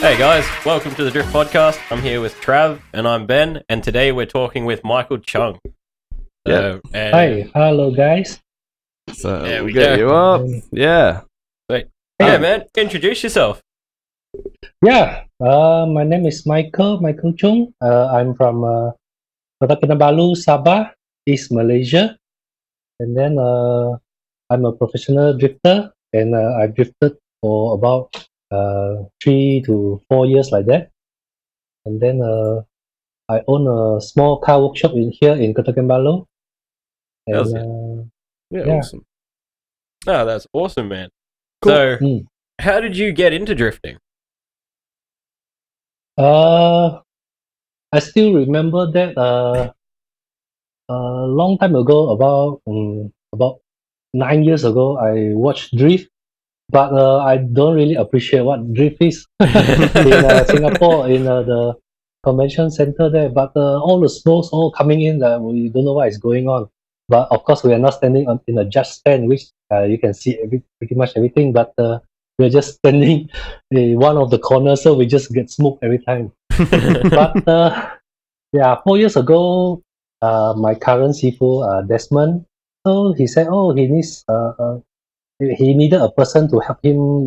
Hey guys, welcome to the Drift Podcast. I'm here with Trav and I'm Ben, and today we're talking with Michael Chung. Hi, hello guys. So There we'll we get go. you up. Yeah. Wait. Hey. Yeah, man, introduce yourself. My name is Michael Chung. I'm from Kota Kinabalu, Sabah, East Malaysia. And then I'm a professional drifter, and I've drifted for about 3 to 4 years like that. And then I own a small car workshop here in Kota Kinabalu. How's And Yeah, Yeah. awesome. Oh, that's awesome, man. Cool. So, Mm. how did you get into drifting? I still remember that a long time ago, about 9 years ago, I watched drift, but I don't really appreciate what drift is in Singapore in the convention center there. But all the smoke's all coming in. We don't know what is going on. But of course, we are not standing in a judge stand, which you can see pretty much everything. But we're just standing in one of the corners, so we just get smoked every time. But 4 years ago, my current Sifu, Desmond, so he said, oh, he needed a person to help him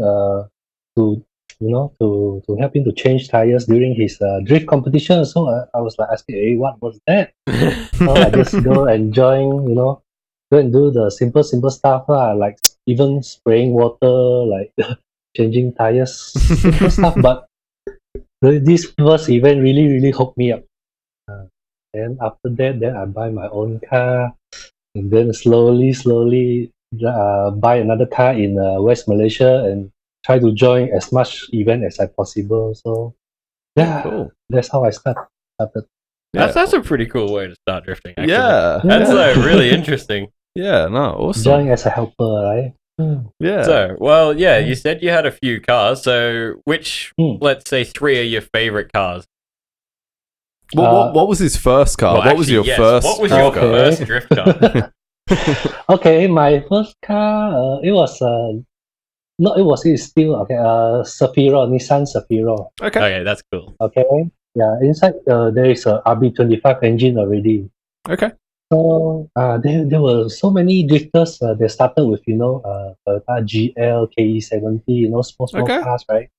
to to help him to change tires during his drift competition. So I was like asking, hey, what was that? So I just go and join, go and do the simple stuff like even spraying water, like changing tires, simple stuff. But this first event really hooked me up. Then after that, then I buy my own car, and then slowly buy another car in West Malaysia and try to join as much event as I possible. So Cool. that's how I started. Yeah. That's a pretty cool way to start drifting, actually. Yeah. That's really interesting. Yeah, no, awesome. Join as a helper, right? Yeah. So, you said you had a few cars. So, which, let's say, 3 are your favorite cars? What was his first car? Well, what was actually, your yes. first What was your car? first drift car? Okay, my first car, it was no, it's still okay. Nissan Safiro. Okay. That's cool. Okay, inside there is a RB25 engine already. Okay. So there were so many drifters. They started with Toyota GL, KE70, small Okay. cars, right?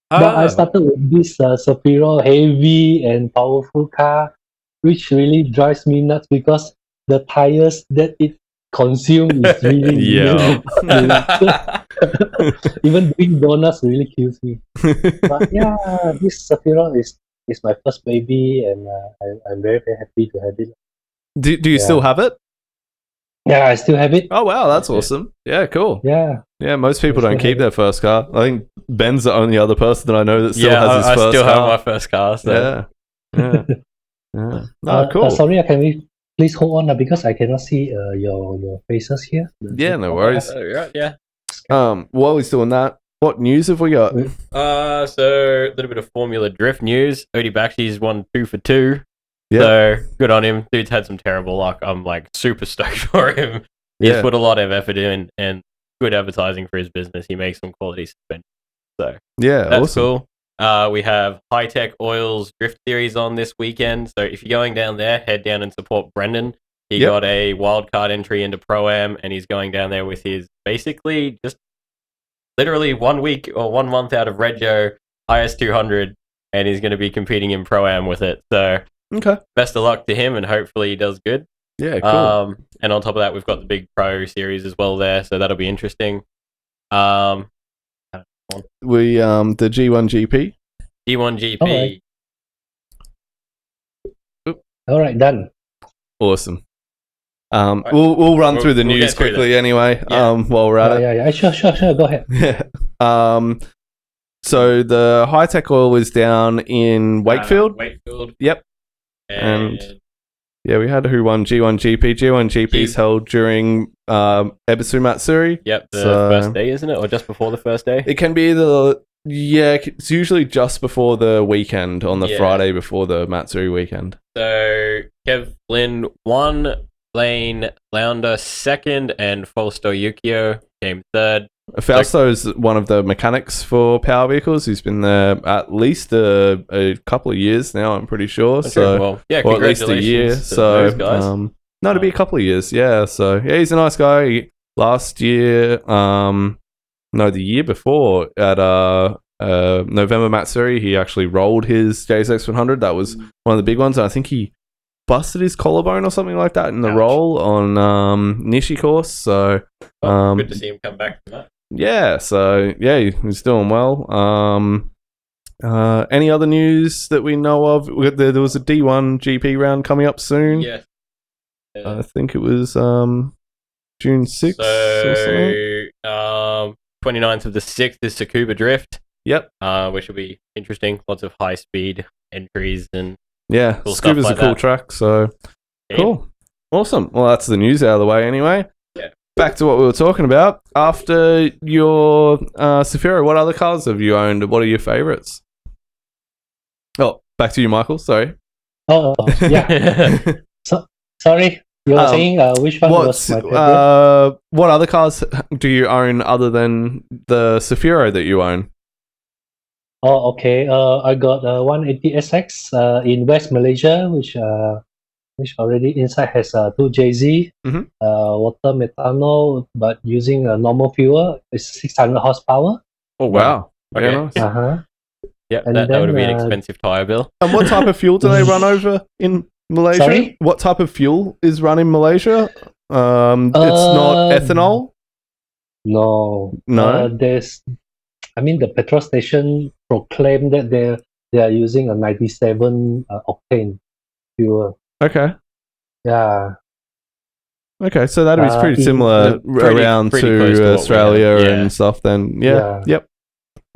But I started with this Safiro heavy and powerful car, which really drives me nuts because the tires that it consumes is really Yeah. even doing donuts really kills me. But this Safiro is my first baby, and I'm very happy to have it. Do you still have it? Yeah, I still have it. Oh wow, that's awesome. Yeah, cool. Yeah. Yeah, most people I don't still keep have their first car. I think Ben's the only other person that I know that still has his I first still car. have my first car. So. Yeah. Oh, cool. Sorry, can we please hold on because I cannot see your faces here. Yeah, no worries. Right, yeah. While he's doing that, what news have we got? So a little bit of Formula Drift news. Odie Bakshi's won 2 for 2. Yeah. So good on him. Dude's had some terrible luck. I'm like super stoked for him. He's put a lot of effort in and good advertising for his business. He makes some quality suspension. So Yeah, that's awesome. cool. We have High Tech Oil's Drift Series on this weekend. So if you're going down there, head down and support Brendan. He got a wildcard entry into Pro-Am, and he's going down there with his basically just literally 1 week or 1 month out of Reggio IS200, and he's going to be competing in Pro-Am with it. So Okay. best of luck to him, and hopefully he does good. Yeah, cool. And on top of that, we've got the big Pro Series as well there, so that'll be interesting. The G1 GP. G1 GP. All right, done. Awesome. We'll run through the we'll news get through quickly anyway. Yeah. While we're at it. Yeah. Sure. Go ahead. Yeah. So the High Tech Oil is down in Wakefield. Wakefield. Yep. And yeah, we had who won G1 GP. G1 GP is held during Ebisu Matsuri. Yep, the first day, isn't it? Or just before the first day? It can be it's usually just before the weekend, on the Friday before the Matsuri weekend. So Kev Flynn won, Lane Launder second, and Falsto Yukio came third. Fausto's one of the mechanics for Power Vehicles. He's been there at least a couple of years now, I'm pretty sure. So, well, yeah, or at least a year. congratulations to So, those guys. no, it'll be a couple of years. Yeah. So, yeah, he's a nice guy. Last year, the year before at November Matsuri, he actually rolled his JSX100. That was one of the big ones. And I think he busted his collarbone or something like that in the roll on Nishi course. So, good to see him come back from that. Yeah, so yeah, he's doing well. Any other news that we know of? There was a D1 GP round coming up soon. Yes. I think it was June 6th or something. 29th of the 6th is Tsukuba Drift. Yep. Which will be interesting. Lots of high speed entries and yeah, cool stuff Tsukuba's like a cool that. track, so cool. Awesome. Well, that's the news out of the way anyway. Yeah. Back to what we were talking about. After your Safira, what other cars have you owned? What are your favorites? Oh, back to you, Michael. Sorry. Oh, yeah. Sorry, you were saying which one was my favorite? What other cars do you own other than the Safira that you own? Oh, okay. I got 180SX in West Malaysia, which already inside has 2 JZ, water methanol, but using a normal fuel. It's 600 horsepower. Oh wow! Okay. Very nice. Yeah, And that would then, be an expensive tyre bill. And what type of fuel do they run over in Malaysia? Sorry? What type of fuel is run in Malaysia? It's not ethanol. No. No? The petrol station proclaimed that they are using a 97 octane fuel. Okay. Yeah. Okay, so that is pretty similar around pretty close to to what we Australia have. Yeah. and stuff then. Yeah. Yep.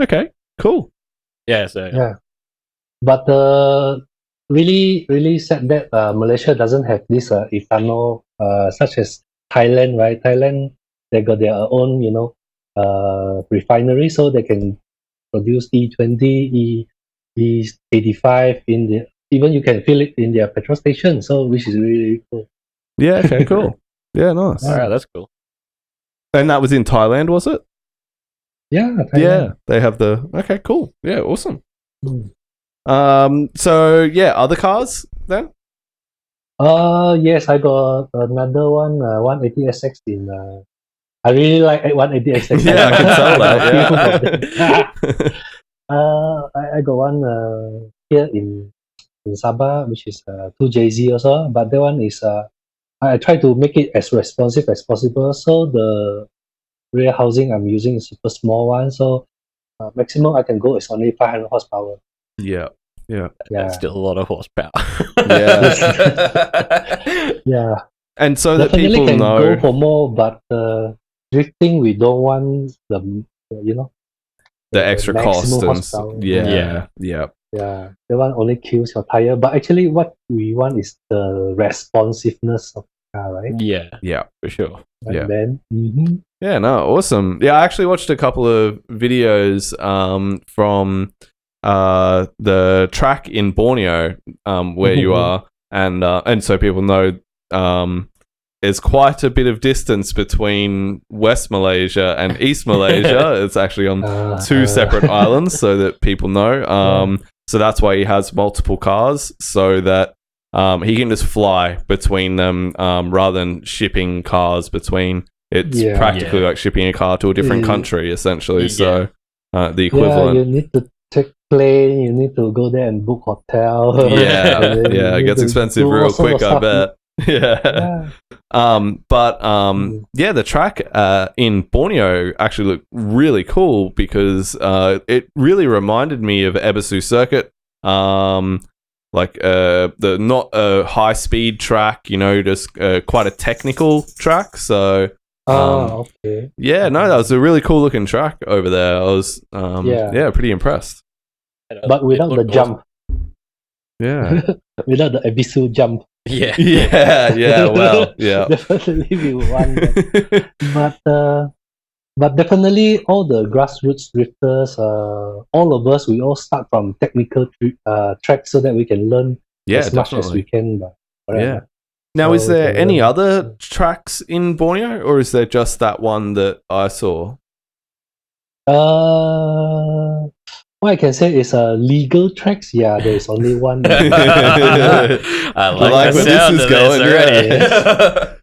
Okay, cool. Yeah, so Yeah. But really, really sad that Malaysia doesn't have this ethanol, such as Thailand, right? Thailand, they got their own, refinery, so they can produce E20, E85 even you can fill it in their petrol station. So which is really cool. Yeah. Okay. Cool. Yeah. Nice. all right, that's cool. And that was in Thailand, was it? Yeah. Thailand. Yeah. They have the. Okay. Cool. Yeah. Awesome. Mm. So yeah, other cars then. Yes, I got another one, 180SX in. I really like 180SX. Yeah, I can tell that. Yeah. I got one here in Sabah, which is 2JZ also, but that one is I try to make it as responsive as possible. So the rear housing I'm using is super small one, so maximum I can go is only 500 horsepower. Yeah. Yeah. That's still a lot of horsepower. Yeah. Yeah. And so that Definitely people can know. go for more, but drifting we don't want the The extra cost maximum and horsepower. yeah. Yeah, that one only kills your tire. But actually, what we want is the responsiveness of the car, right? Yeah, for sure. And Yeah. then, Yeah, no, awesome. Yeah, I actually watched a couple of videos from the track in Borneo where you are, and so people know there's quite a bit of distance between West Malaysia and East Malaysia. It's actually on 2 separate islands, so that people know. So that's why he has multiple cars, so that he can just fly between them rather than shipping cars between. It's practically like shipping a car to a different country, essentially. So the equivalent. Yeah, you need to take plane. You need to go there and book hotel. Yeah, and then yeah, you it need gets to expensive do real all sorts quick, of I stuff. bet. Yeah. Yeah, the track in Borneo actually looked really cool because it really reminded me of Ebisu Circuit. Like the not a high speed track, just quite a technical track. So okay. yeah, no, that was a really cool looking track over there. I was pretty impressed. But without the jump. Yeah. Without the Ebisu jump. Yeah. Yeah, well, yeah. Definitely we want that. But definitely all the grassroots drifters, all of us, we all start from technical tracks so that we can learn as much as we can. Yeah. Now, is there any other tracks in Borneo, or is there just that one that I saw? What I can say is legal tracks. Yeah, there is only one. I like like the where this sound is of going, this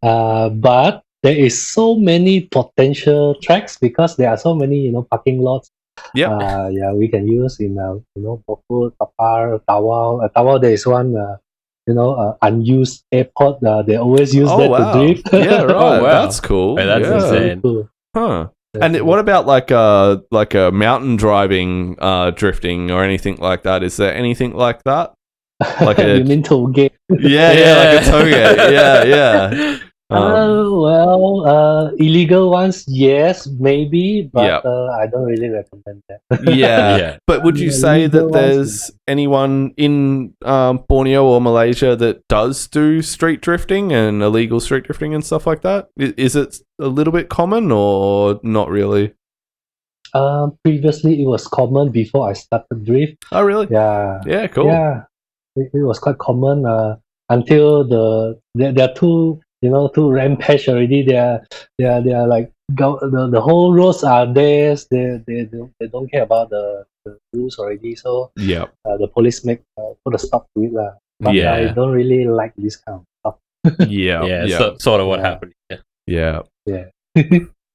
already. But there is so many potential tracks because there are so many parking lots. Yep. Yeah, we can use in Bofu, Tapar, Tawau. Tawau, there is one unused airport. They always use Oh that to wow. drift. Yeah, right. Oh, wow. That's cool. Wait, that's yeah. insane. Cool. Huh. That's And what about like a mountain driving drifting or anything like that? Is there anything like that? Like a you mean toll gate? yeah, like a toge. Yeah. Illegal ones, yes, maybe, but Yeah. I don't really recommend that. Yeah. Yeah. But would you say Legal that ones, there's anyone in Borneo or Malaysia that does do street drifting and illegal street drifting and stuff like that? Is it a little bit common or not really? Previously, it was common before I started drift. Oh, really? Yeah, Yeah, cool. yeah, it was quite common until there are two rampage already. They are like the whole roads are theirs. They don't care about the rules already. So Yeah. the police put a stop to it lah. But Yeah. I don't really like this kind of stuff. Yeah. Yeah, Yeah. sort of what Yeah. happened. Yeah. Yeah.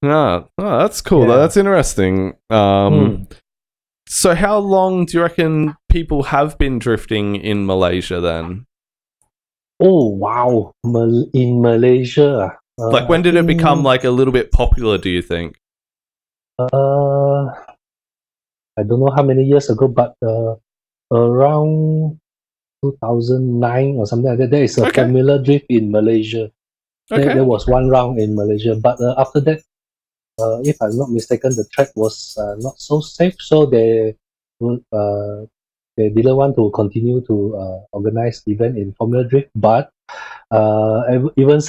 Yeah. Oh, that's cool. Yeah. That's interesting. So how long do you reckon people have been drifting in Malaysia then? Oh wow! In Malaysia, Like when did it become like a little bit popular, do you think? I don't know how many years ago, but around 2009 or something like that, there is a Okay. Formula Drift in Malaysia. Okay. There was one round in Malaysia, but after that, if I'm not mistaken, the track was not so safe, so they didn't want to continue to organize event in Formula Drift. But ever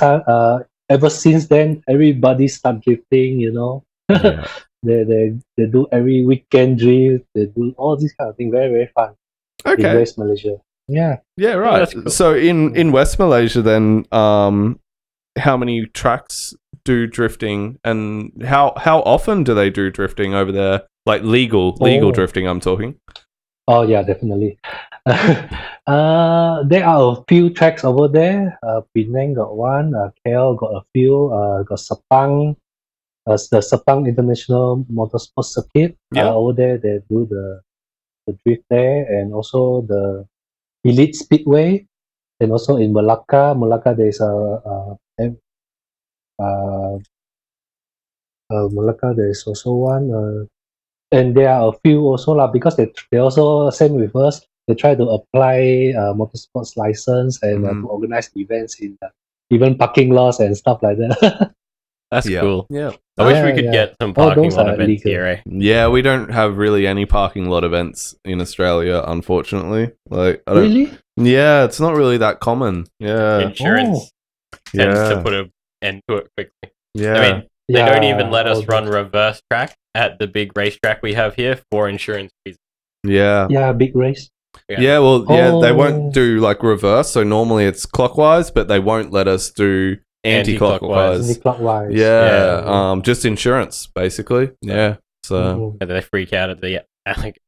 since then, everybody start drifting. Yeah. They do every weekend drift. They do all these kind of thing. Very very fun in Okay. West Malaysia. Yeah. Yeah, right. that's cool. So in West Malaysia then, how many tracks do drifting and how often do they do drifting over there? Like legal Oh. drifting, I'm talking. Oh yeah, definitely. There are a few tracks over there. Penang got one. KL got a few. Got Sepang. The Sepang International Motorsport Circuit. Yeah. Over there they do the drift there, and also the Elite Speedway, and also in Malacca. Malacca there's Malacca there's also one. And there are a few also lah, because they also same with us. They try to apply motorsports license and to organize events in even parking lots and stuff like that. That's Yeah. cool. Yeah. I wish Yeah, we could yeah. get some All parking those lot are events legal. here, eh? Yeah, we don't have really any parking lot events in Australia, unfortunately. Like I don't Really? Yeah, it's not really that common. Yeah. Insurance tends Yeah. to put an end to it quickly. Yeah. I mean, they don't even let all us run reverse track at the big racetrack we have here for insurance reasons. yeah. Yeah, big race. Yeah, well, yeah, they Oh. won't do like reverse. So normally it's clockwise, but they won't let us do anti-clockwise. Anti-clockwise. Yeah, just insurance basically. Yeah, so Mhm. And they freak out at the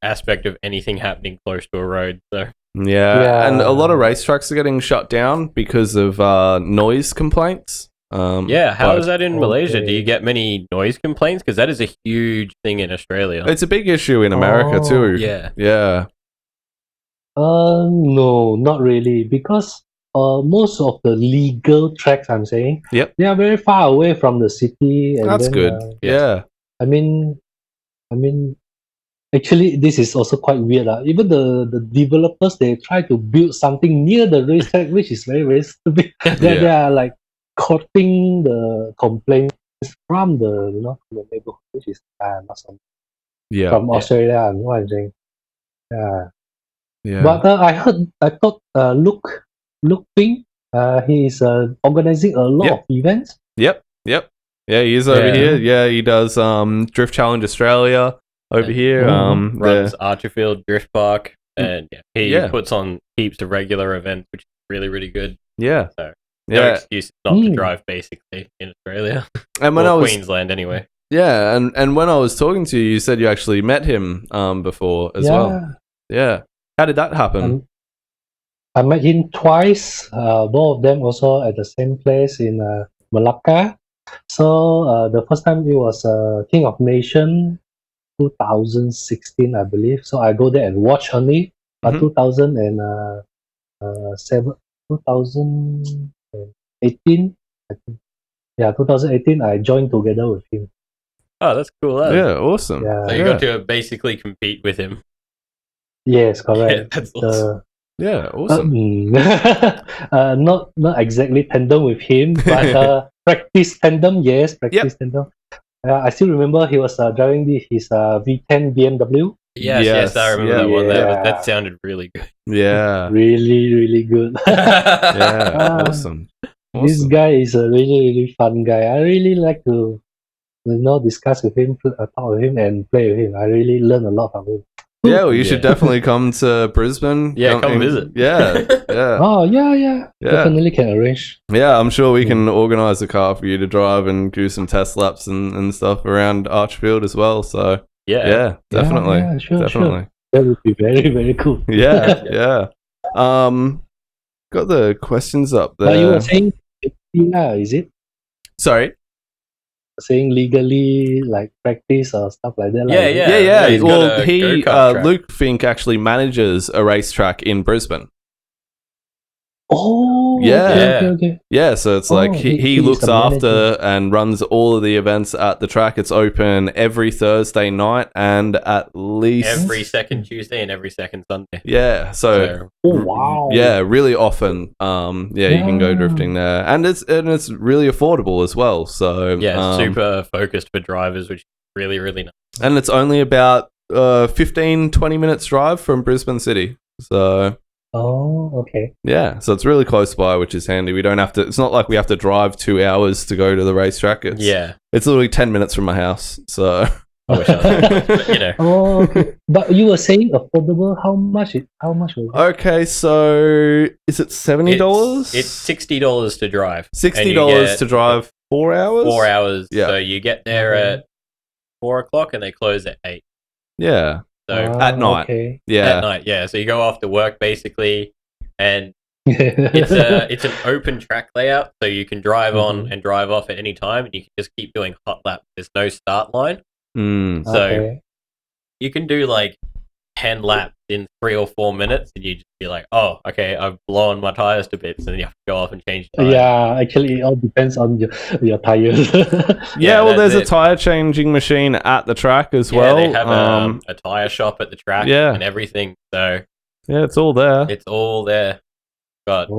aspect of anything happening close to a road. So yeah, and a lot of Yeah. racetracks are getting shut down because of noise complaints. yeah, how but is that in Malaysia? Do Okay. you get many noise complaints? Because that is a huge thing in Australia. It's a big issue in America Oh. too. Yeah. Yeah, No, not really, because most of the legal tracks I'm saying, Yep. they are very far away from the city, and that's then good. Yeah, I mean, actually, this is also quite weird. Even the developers, they try to build something near the racetrack, which is very, very stupid. They are like courting the complaints from the from the neighborhood, which is not some yeah, from Australia. You know what I'm saying? Yeah. yeah. But I thought Luke Ping, he is organizing a lot Yep. of events. Yep. Yeah, he is over Yeah. here. Yeah, he does Drift Challenge Australia over here. Mhm. Runs Archerfield Drift Park, and he Yeah. puts on heaps of regular events, which is really, really good. Yeah. So, no Yeah. excuse not to Mm. drive, basically, in Australia. And when or I was Queensland, anyway. Yeah, and when I was talking to you, you said you actually met him before as well. Yeah. How did that happen? I met him twice. Both of them also at the same place in Malacca. So the first time it was King of Nation 2016, I believe. So I go there and watch only. But 2018, I think. Yeah, 2018, I joined together with him. Oh, that's cool. Yeah, awesome. Yeah. So you got to basically compete with him. Yes, correct. Yeah, that's awesome. Yeah, awesome. Not exactly tandem with him, but practice tandem. Yes, practice tandem. I still remember he was driving his V10 BMW. Yes, I remember that one. That sounded really good. Yeah. Really, really good. Yeah, awesome. This guy is a really, really fun guy. I really like to discuss with him, talk with him, and play with him. I really learn a lot from him. Yeah, well, you should definitely come to Brisbane. Yeah, come visit. Yeah, yeah. Oh, yeah. Definitely can arrange. Yeah, I'm sure we can organise a car for you to drive and do some test laps and stuff around Archfield as well. So yeah, definitely, definitely. That would be very, very cool. Yeah. Got the questions up there. But you were saying, is it? Sorry. Saying legally, like practice or stuff like that. Yeah. He's Well, Luke Fink actually manages a racetrack in Brisbane. Oh, okay. Yeah, so it's like he looks after and runs all of the events at the track. It's open every Thursday night and at least every second Tuesday and every second Sunday. Yeah, so wow. Yeah, really often. You can go drifting there, and it's really affordable as well. So super focused for drivers, which is really, really nice. And it's only about 15-20 minutes drive from Brisbane City. So. Oh, okay. Yeah, so it's really close by, which is handy. We don't have to. It's not like we have to drive 2 hours to go to the racetrack. It's literally 10 minutes from my house. So I wish I Oh, okay. But you were saying affordable. How much was it? Okay, so is it $70? It's $60 to drive. $60 to drive 4 hours. 4 hours. Yeah. So you get there at 4 o'clock and they close at 8. Yeah. So at night. Okay. Yeah. At night, yeah. So you go after work basically, and it's an open track layout, so you can drive on and drive off at any time, and you can just keep doing hot laps. There's no start line, so you can do like 10 laps in 3 or 4 minutes, and you just be like, oh, okay, I've blown my tires to bits, and then you have to go off and change tires. Yeah, actually, it all depends on your tires. Well, there's a tire changing machine at the track as well. They have a tire shop at the track and everything. So yeah, it's all there. It's all there. But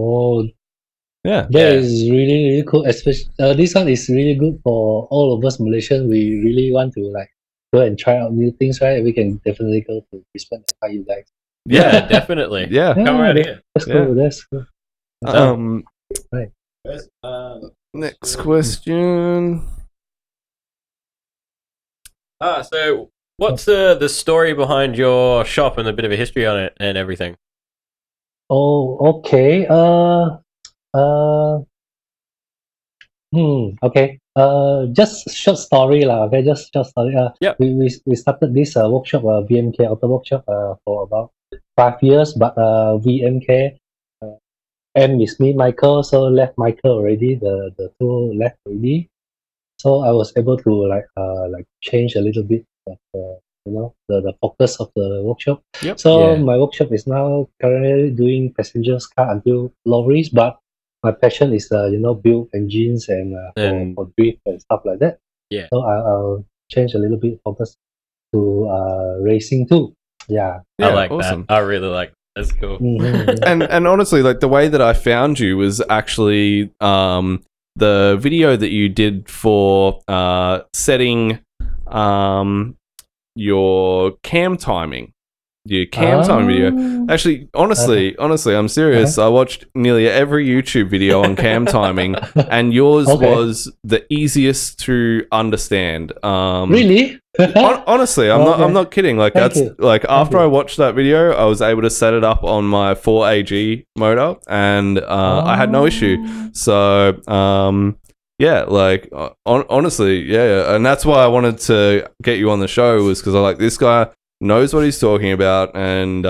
that is really, really cool. Especially this one is really good for all of us Malaysians. We really want to like go and try out new things, right? We can definitely go to Brisbane and try you guys. Yeah, definitely. Yeah, come right here. That's cool. That's cool. Right. Next question. So what's the story behind your shop and a bit of a history on it and everything? Oh, okay. Okay. Just short story lah. Okay, just short story. We started this workshop, VMK Auto Workshop, for about 5 years, but VMK and with me, Michael, so left Michael already. The two left already. So I was able to like change a little bit of the focus of the workshop. So my workshop is now currently doing passengers car until lorries, but my passion is build engines and for drift and stuff like that. Yeah. So I'll change a little bit focus to racing too. Yeah. I like that. I really like that. That's cool. And honestly, like the way that I found you was actually the video that you did for setting your cam timing. Your cam time video. Actually, honestly, I'm serious. I watched nearly every YouTube video on cam timing, and yours was the easiest to understand. Really? Honestly, I'm not kidding. Like after I watched that video, I was able to set it up on my 4AG motor, and I had no issue. So yeah, like honestly, yeah, and that's why I wanted to get you on the show, was because I like, this guy knows what he's talking about, and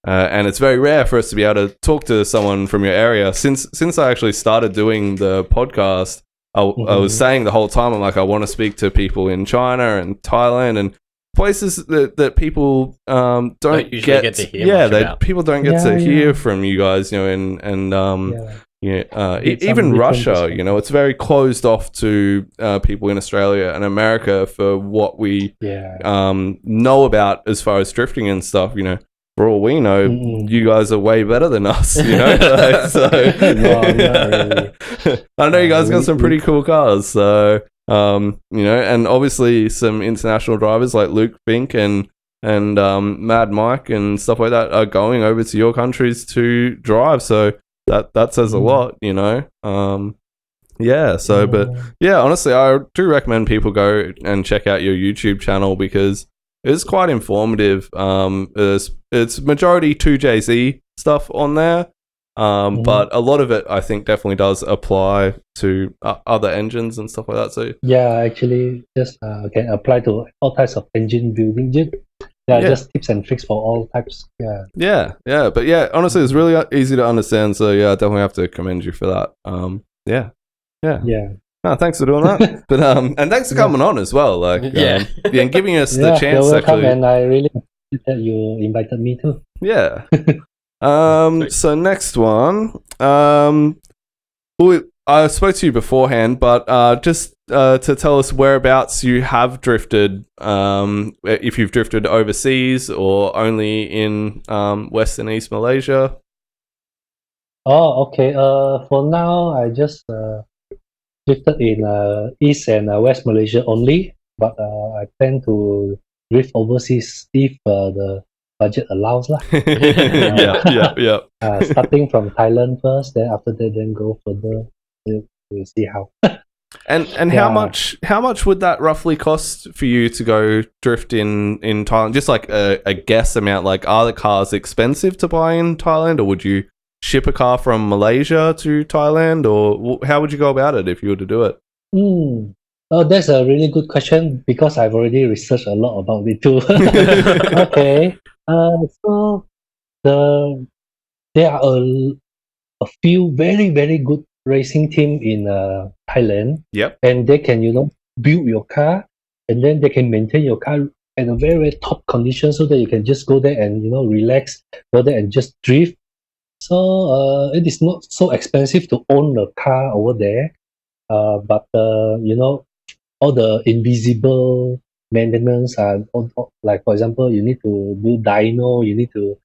it's very rare for us to be able to talk to someone from your area. Since I actually started doing the podcast, I was saying the whole time, I'm like, I want to speak to people in China and Thailand and places that people don't usually get to hear much about. People don't get to hear from you guys, you know, and even Russia, you know, it's very closed off to people in Australia and America for what we know about as far as drifting and stuff. You know, for all we know, you guys are way better than us. You know, No, not really. I know you guys got some pretty cool cars. So you know, and obviously some international drivers like Luke Fink and Mad Mike and stuff like that are going over to your countries to drive. So that says a lot, you know. But yeah, honestly, I do recommend people go and check out your YouTube channel because it's quite informative. It's majority 2JZ stuff on there, but a lot of it I think definitely does apply to other engines and stuff like that. So yeah, actually, just can apply to all types of engine building. Just tips and tricks for all types. Yeah. But yeah, honestly, it's really easy to understand. So yeah, I definitely have to commend you for that. Yeah. Oh, thanks for doing that. But and thanks for coming on as well. Like and giving us the chance. You're welcome, actually, and I really appreciate that you invited me too. Yeah. So next one. I spoke to you beforehand, but just to tell us whereabouts you have drifted, if you've drifted overseas or only in West and East Malaysia. Oh, okay. For now, I just drifted in East and West Malaysia only, but I plan to drift overseas if the budget allows lah. Yeah. Starting from Thailand first, then after that, then go further. We'll see how. And how much would that roughly cost for you to go drift in Thailand? Just like a guess amount. Like, are the cars expensive to buy in Thailand, or would you ship a car from Malaysia to Thailand, or how would you go about it if you were to do it? Oh, that's a really good question because I've already researched a lot about it too. Okay. So there are a few very, very good racing team in Thailand. Yep. And they can, build your car, and then they can maintain your car at a very, very top condition so that you can just go there and, relax, go there and just drift. So it is not so expensive to own a car over there. But all the invisible maintenance are, like, for example, you need to do dyno, you need to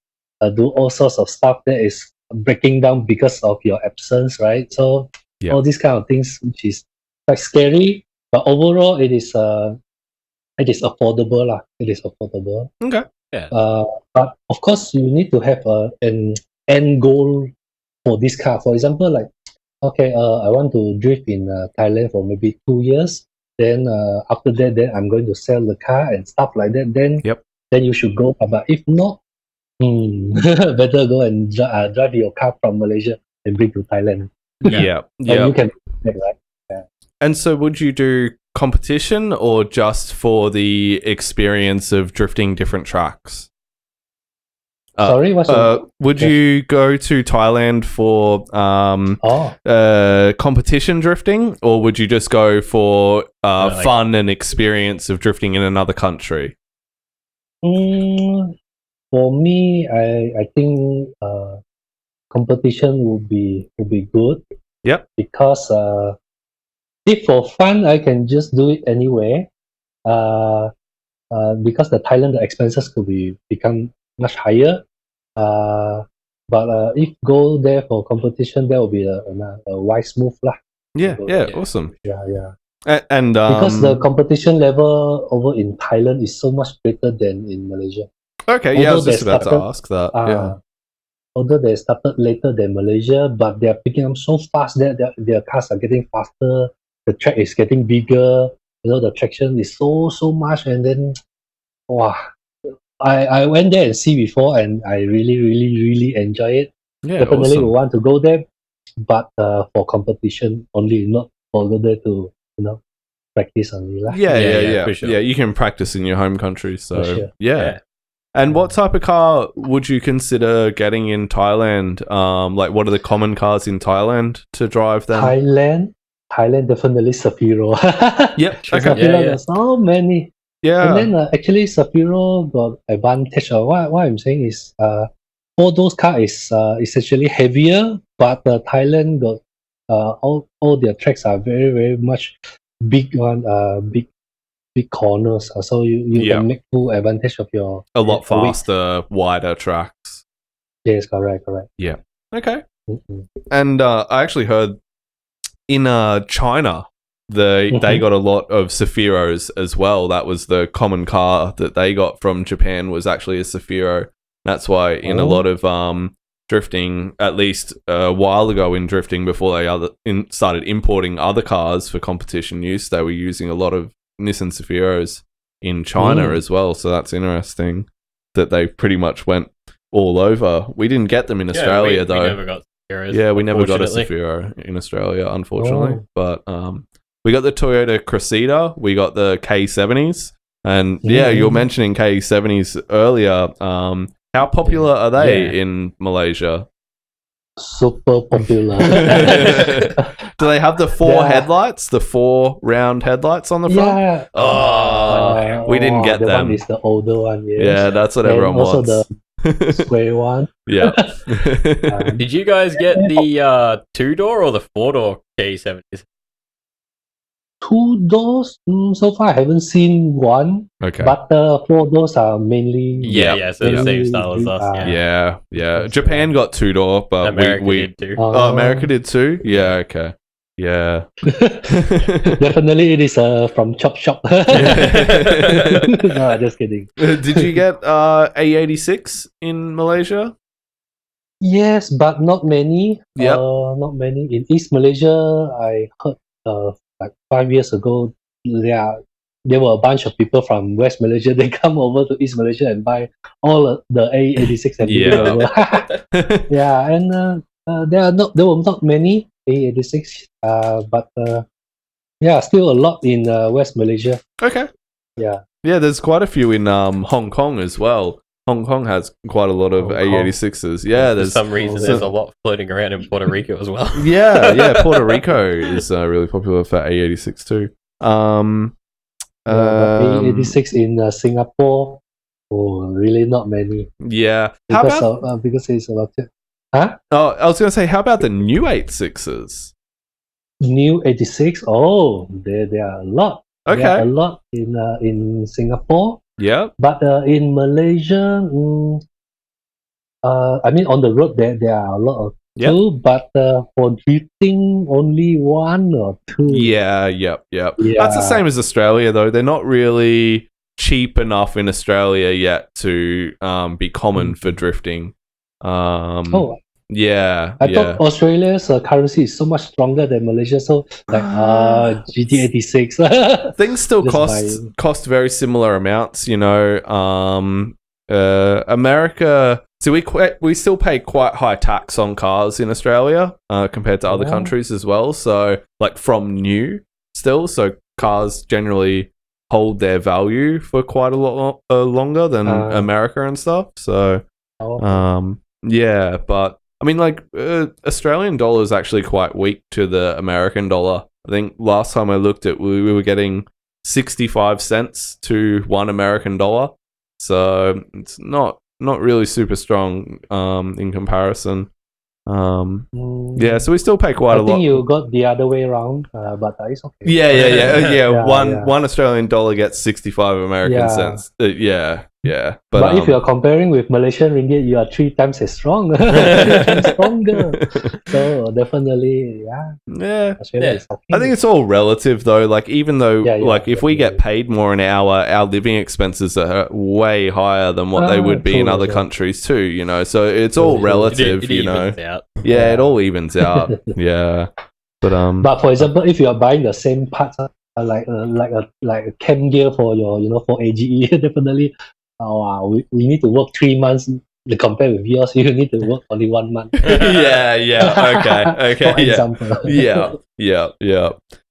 do all sorts of stuff that is breaking down because of your absence, right? So all these kind of things, which is quite scary, but overall it is affordable lah. It is affordable. Okay. Yeah. But of course, you need to have an end goal for this car. For example, like, okay, I want to drift in Thailand for maybe 2 years. Then after that, then I'm going to sell the car and stuff like that. Then you should go. But if not, better go and drive your car from Malaysia and bring to Thailand. Yeah. And you can, right? Yeah. And so would you do competition or just for the experience of drifting different tracks? Sorry, what's would you go to Thailand for competition drifting, or would you just go for fun and experience of drifting in another country? For me, I think competition would be good. Yep. Because if for fun, I can just do it anywhere. Because the Thailand, the expenses could become much higher. But if go there for competition, that will be a wise move lah. Yeah, awesome. Yeah. And because the competition level over in Thailand is so much greater than in Malaysia. Okay, I was just about to ask that. Although they started later than Malaysia, but they are picking up so fast that their cars are getting faster. The track is getting bigger. The traction is so much, and then wow. I went there and see before, and I really, really, really enjoy it. Yeah, definitely awesome. want to go there, but for competition only, not go there to practice on it lah. Yeah, for sure. Yeah, you can practice in your home country. So For sure. yeah. And what type of car would you consider getting in Thailand? Like, what are the common cars in Thailand to drive then? Thailand definitely Safiro. Yep. Sure. Okay. Safiro Yeah. got so many. Yeah. And then actually Safiro got advantage. What I'm saying is all those cars is essentially heavier, but Thailand got all their tracks are very very much big one, big corners. So you Yeah. can make full advantage of your A lot weight. faster, wider tracks. Yes, correct. Okay. Mm-mm. And I actually heard in China, they got a lot of Safiros as well. That was the common car that they got from Japan, was actually a Safiro. That's why in a lot of drifting, at least a while ago in drifting, before they started importing other cars for competition use, they were using a lot of Nissan Safiros in China as well. So that's interesting that they pretty much went all over. We didn't get them in Australia though. We never got Safiros, yeah, we never got a unfortunately. Safiro in Australia, unfortunately. But we got the Toyota Cressida, we got the K70s, and yeah, you were mentioning K70s earlier. How popular are they in Malaysia? Super popular. Do they have the four headlights, the 4 round headlights on the front? Yeah. Oh, we didn't get the them. one is the older one. Yes. Yeah, that's what and everyone also wants. the square one. Yeah. Did you guys get the 2-door or the 4-door K70s? 2 doors. So far, I haven't seen one. Okay. But 4 doors are mainly. Yeah, so the same mainly, style as us. Yeah. Japan got 2-door, but America we did too. Oh, America did too? Yeah, okay. Yeah. Definitely, it is from Chop Shop. No, just kidding. Did you get A86 in Malaysia? Yes, but not many. Yep. Not many. In East Malaysia, I heard like 5 years ago, there were a bunch of people from West Malaysia. They come over to East Malaysia and buy all the A86 and bring it over. Yeah, and there were not many A86, but still a lot in West Malaysia. Okay. Yeah. Yeah, there's quite a few in Hong Kong as well. Hong Kong has quite a lot of A86s. Yeah, For some reason, there's a lot floating around in Puerto Rico as well. Yeah, Puerto Rico is really popular for A86 too. A86 in Singapore, really not many. Yeah. Because it's about it. Huh? Oh, I was going to say, how about the new 86s? New 86? Oh, there are a lot. Okay. There are a lot in Singapore. Yeah. But in Malaysia, I mean, on the road there are a lot of two, but for drifting, only 1 or 2. Yeah. That's the same as Australia, though. They're not really cheap enough in Australia yet to be common for drifting. Yeah. I thought Australia's currency is so much stronger than Malaysia, so like GT86. Things still cost very similar amounts, you know. America, so we still pay quite high tax on cars in Australia compared to other countries as well. So like from new still, so cars generally hold their value for quite a lot longer than America and stuff. So yeah, but I mean, like, Australian dollar is actually quite weak to the American dollar. I think last time I looked at, we were getting 65 cents to 1 American dollar. So it's not really super strong in comparison. Yeah, so we still pay quite a lot. I think you got the other way around, but it's okay. Yeah. One Australian dollar gets 65 American cents. Yeah. But if you're comparing with Malaysian ringgit, you are 3 times as strong. 3 times stronger. So definitely, Australia is okay. I think it's all relative though. Like even though, if we get paid more an hour, our living expenses are way higher than what they would be in other countries too. You know, so it's all relative. It you know, evens out. Yeah, it all evens out. Yeah, but for example, if you are buying the same parts, like a cam gear for your for AGE, definitely. We need to work 3 months compare with yours, you need to work only 1 month. Okay, For yeah. example. Yeah.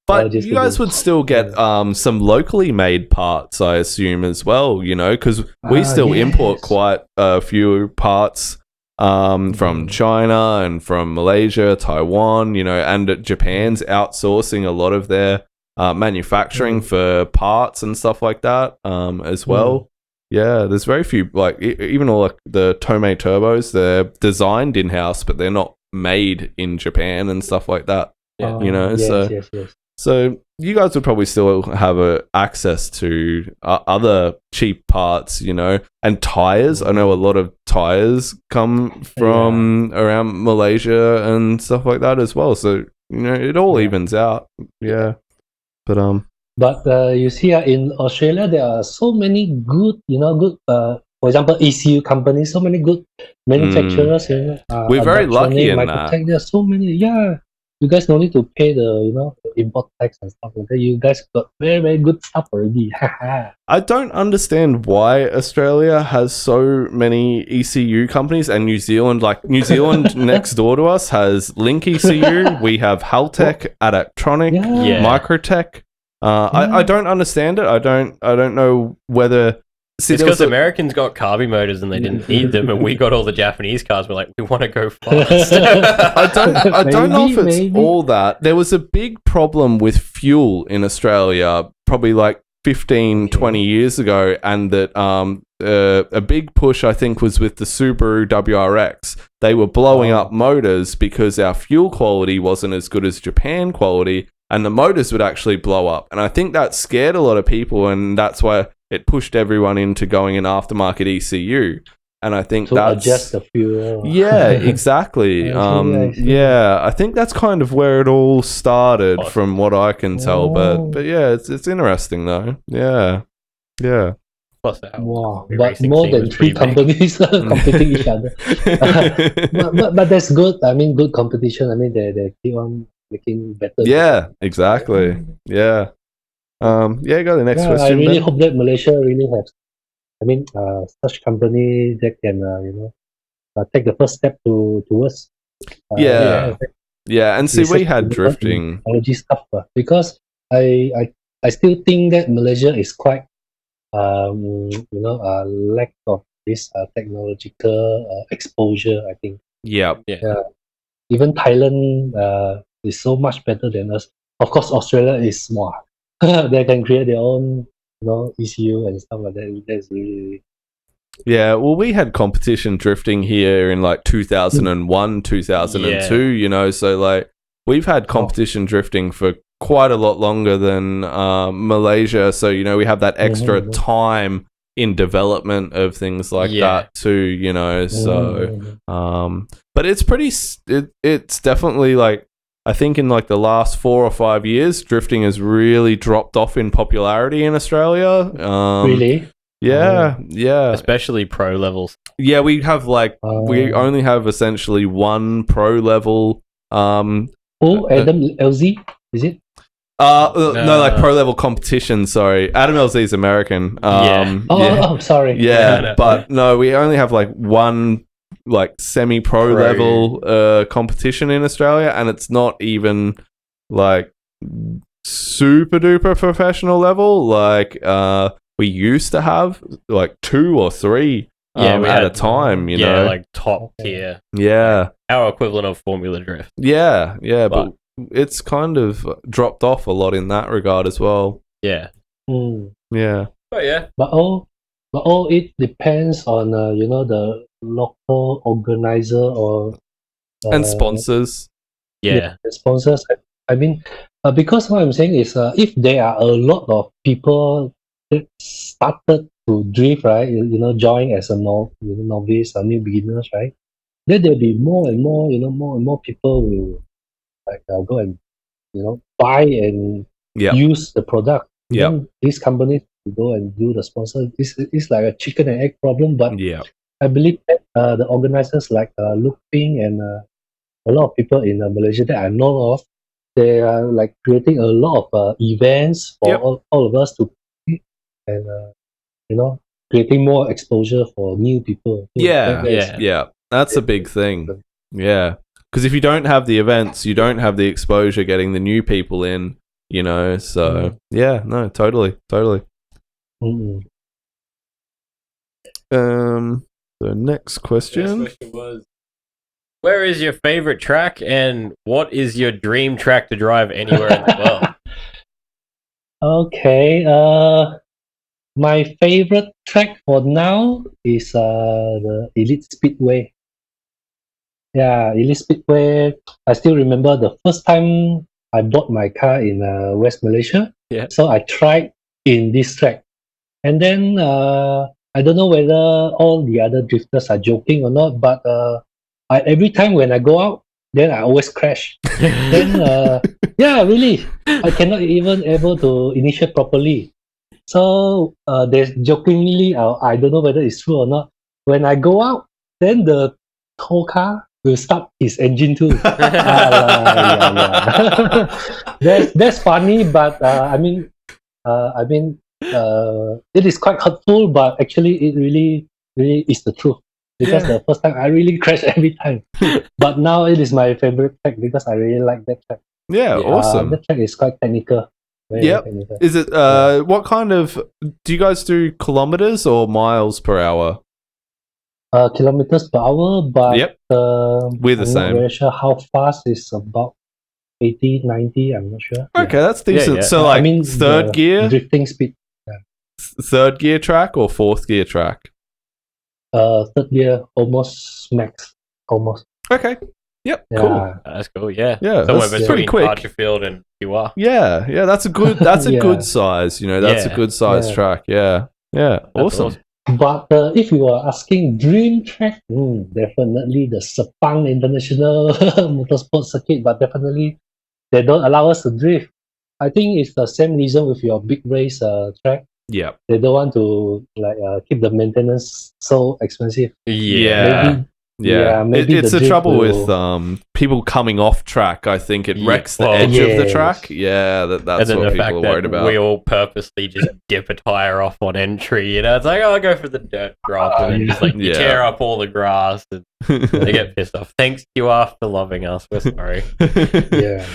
But just you guys kidding. would still get some locally made parts, I assume, as well, you know, because we still import Yes. quite a few parts from China and from Malaysia, Taiwan, you know, and Japan's outsourcing a lot of their manufacturing for parts and stuff like that as well. Yeah, there's very few, like, even all like the Tomei turbos, they're designed in-house, but they're not made in Japan and stuff like that. You know, yes. So you guys would probably still have access to other cheap parts, you know, and tires. I know a lot of tires come from around Malaysia and stuff like that as well. So, you know, it all evens out. Yeah. But you see, in Australia, there are so many good, for example, ECU companies, so many good manufacturers, we're very lucky in Michael Chung, that. there are so many. Yeah, you guys don't need to pay the import tax and stuff like that. You guys got very, very good stuff already. I don't understand why Australia has so many ECU companies and New Zealand. Like New Zealand next door to us has Link ECU. We have Haltech, Adaptronic, Microtech. I don't understand it. I don't know whether it's because Americans got Carby motors and they didn't need them, and we got all the Japanese cars. We're like, we want to go fast. I don't know if it's all that. There was a big problem with fuel in Australia, probably like 15, 20 years ago, and that a big push, I think, was with the Subaru WRX. They were blowing up motors because our fuel quality wasn't as good as Japan quality, and the motors would actually blow up. And I think that scared a lot of people, and that's why it pushed everyone into going in aftermarket ECU. And I think that's adjust the fuel. Yeah, exactly. I think that's kind of where it all started, from what I can tell. But yeah, it's interesting though. Yeah. Plus, but more than 3 companies competing each other. but that's good. I mean, good competition. I mean, they keep on making better. Yeah, exactly. Yeah. Go to the next question. I really hope that Malaysia really has, such company that can, take the first step towards. And see, we had drifting technology stuff, because I still think that Malaysia is quite, lack of this technological exposure. I think. Yeah. Even Thailand is so much better than us. Of course, Australia is small. They can create their own, ECU and stuff like that. That's really. Yeah, well, we had competition drifting here in like 2001, 2002, you know, so like we've had competition drifting for quite a lot longer than Malaysia. So, you know, we have that extra time in development of things like that too, you know, so, but it's it's definitely like, I think in like the last 4 or 5 years, drifting has really dropped off in popularity in Australia. Really? Yeah. Especially pro levels. Yeah, we have like we only have essentially one pro level. Adam LZ, is it? No, like pro level competition. Sorry, Adam LZ is American. Sorry. Yeah, but no, we only have like one like semi-pro level competition in Australia, and it's not even like super duper professional level. Like we used to have like 2 or 3 at a time, you know, like top tier. Yeah, our equivalent of Formula Drift. Yeah, but it's kind of dropped off a lot in that regard as well. Yeah. Yeah. But all it depends on the local organizer or and sponsors. Sponsors. I mean, because what I'm saying is, if there are a lot of people that started to drift, right? Join as a novice or new beginners, right? Then there'll be more and more, more and more people will like go and buy and use the product. Then these companies will go and do the sponsor. It's like a chicken and egg problem, but I believe that the organizers like Luke Ping and a lot of people in Malaysia that I know of, they are like creating a lot of events for all of us to and creating more exposure for new people. Yeah, That is- yeah. That's a big thing. Yeah. Because if you don't have the events, you don't have the exposure getting the new people in, you know. So, yeah, no, totally. Mm. The next question. Next question was, where is your favorite track and what is your dream track to drive anywhere in the world? Okay. My favorite track for now is the Elite Speedway. Yeah, Elite Speedway. I still remember the first time I bought my car in West Malaysia. Yeah. So I tried in this track, and then I don't know whether all the other drifters are joking or not, but every time when I go out, then I always crash. Then yeah, really, I cannot even able to initiate properly. So there's jokingly, I don't know whether it's true or not. When I go out, then the tow car will start his engine too. Yeah. That's funny, but it is quite hurtful, but actually it really is the truth. Because the first time I really crash every time. But now it is my favorite track because I really like that track. Yeah, awesome. That track is quite technical. Very Yep. technical. Is it, what kind of, do you guys do kilometers or miles per hour? Kilometers per hour, but Yep. We're the I'm same. not very sure how fast is about 80, 90, I'm not sure. Okay, that's decent. yeah. So, like, third the gear? drifting speed. Third gear track or fourth gear track? Third gear, almost max. Almost. Okay. Yep, Yeah. cool. That's cool, yeah. Yeah, Somewhere that's pretty between quick. Archerfield and UR. Yeah, that's a good, Yeah. good size, you know, that's a Yeah. good size Yeah. track. Yeah, That's awesome. But if you are asking dream track, definitely the Sepang International Motorsport Circuit, but definitely they don't allow us to drift. I think it's the same reason with your big race track. Yep. They don't want to keep the maintenance so expensive. Yeah. Maybe It's the the drift trouble will- with people coming off track. I think it Yeah, wrecks the well- edge of the Yes. track. Yeah, And that's then what the people fact are that worried about. we all purposely just dip a tire off on entry, you know, it's like, oh, I'll go for the dirt drop, and then just like you Yeah. tear up all the grass, and they get pissed off. Thanks, UR, for loving us. We're sorry. Yeah.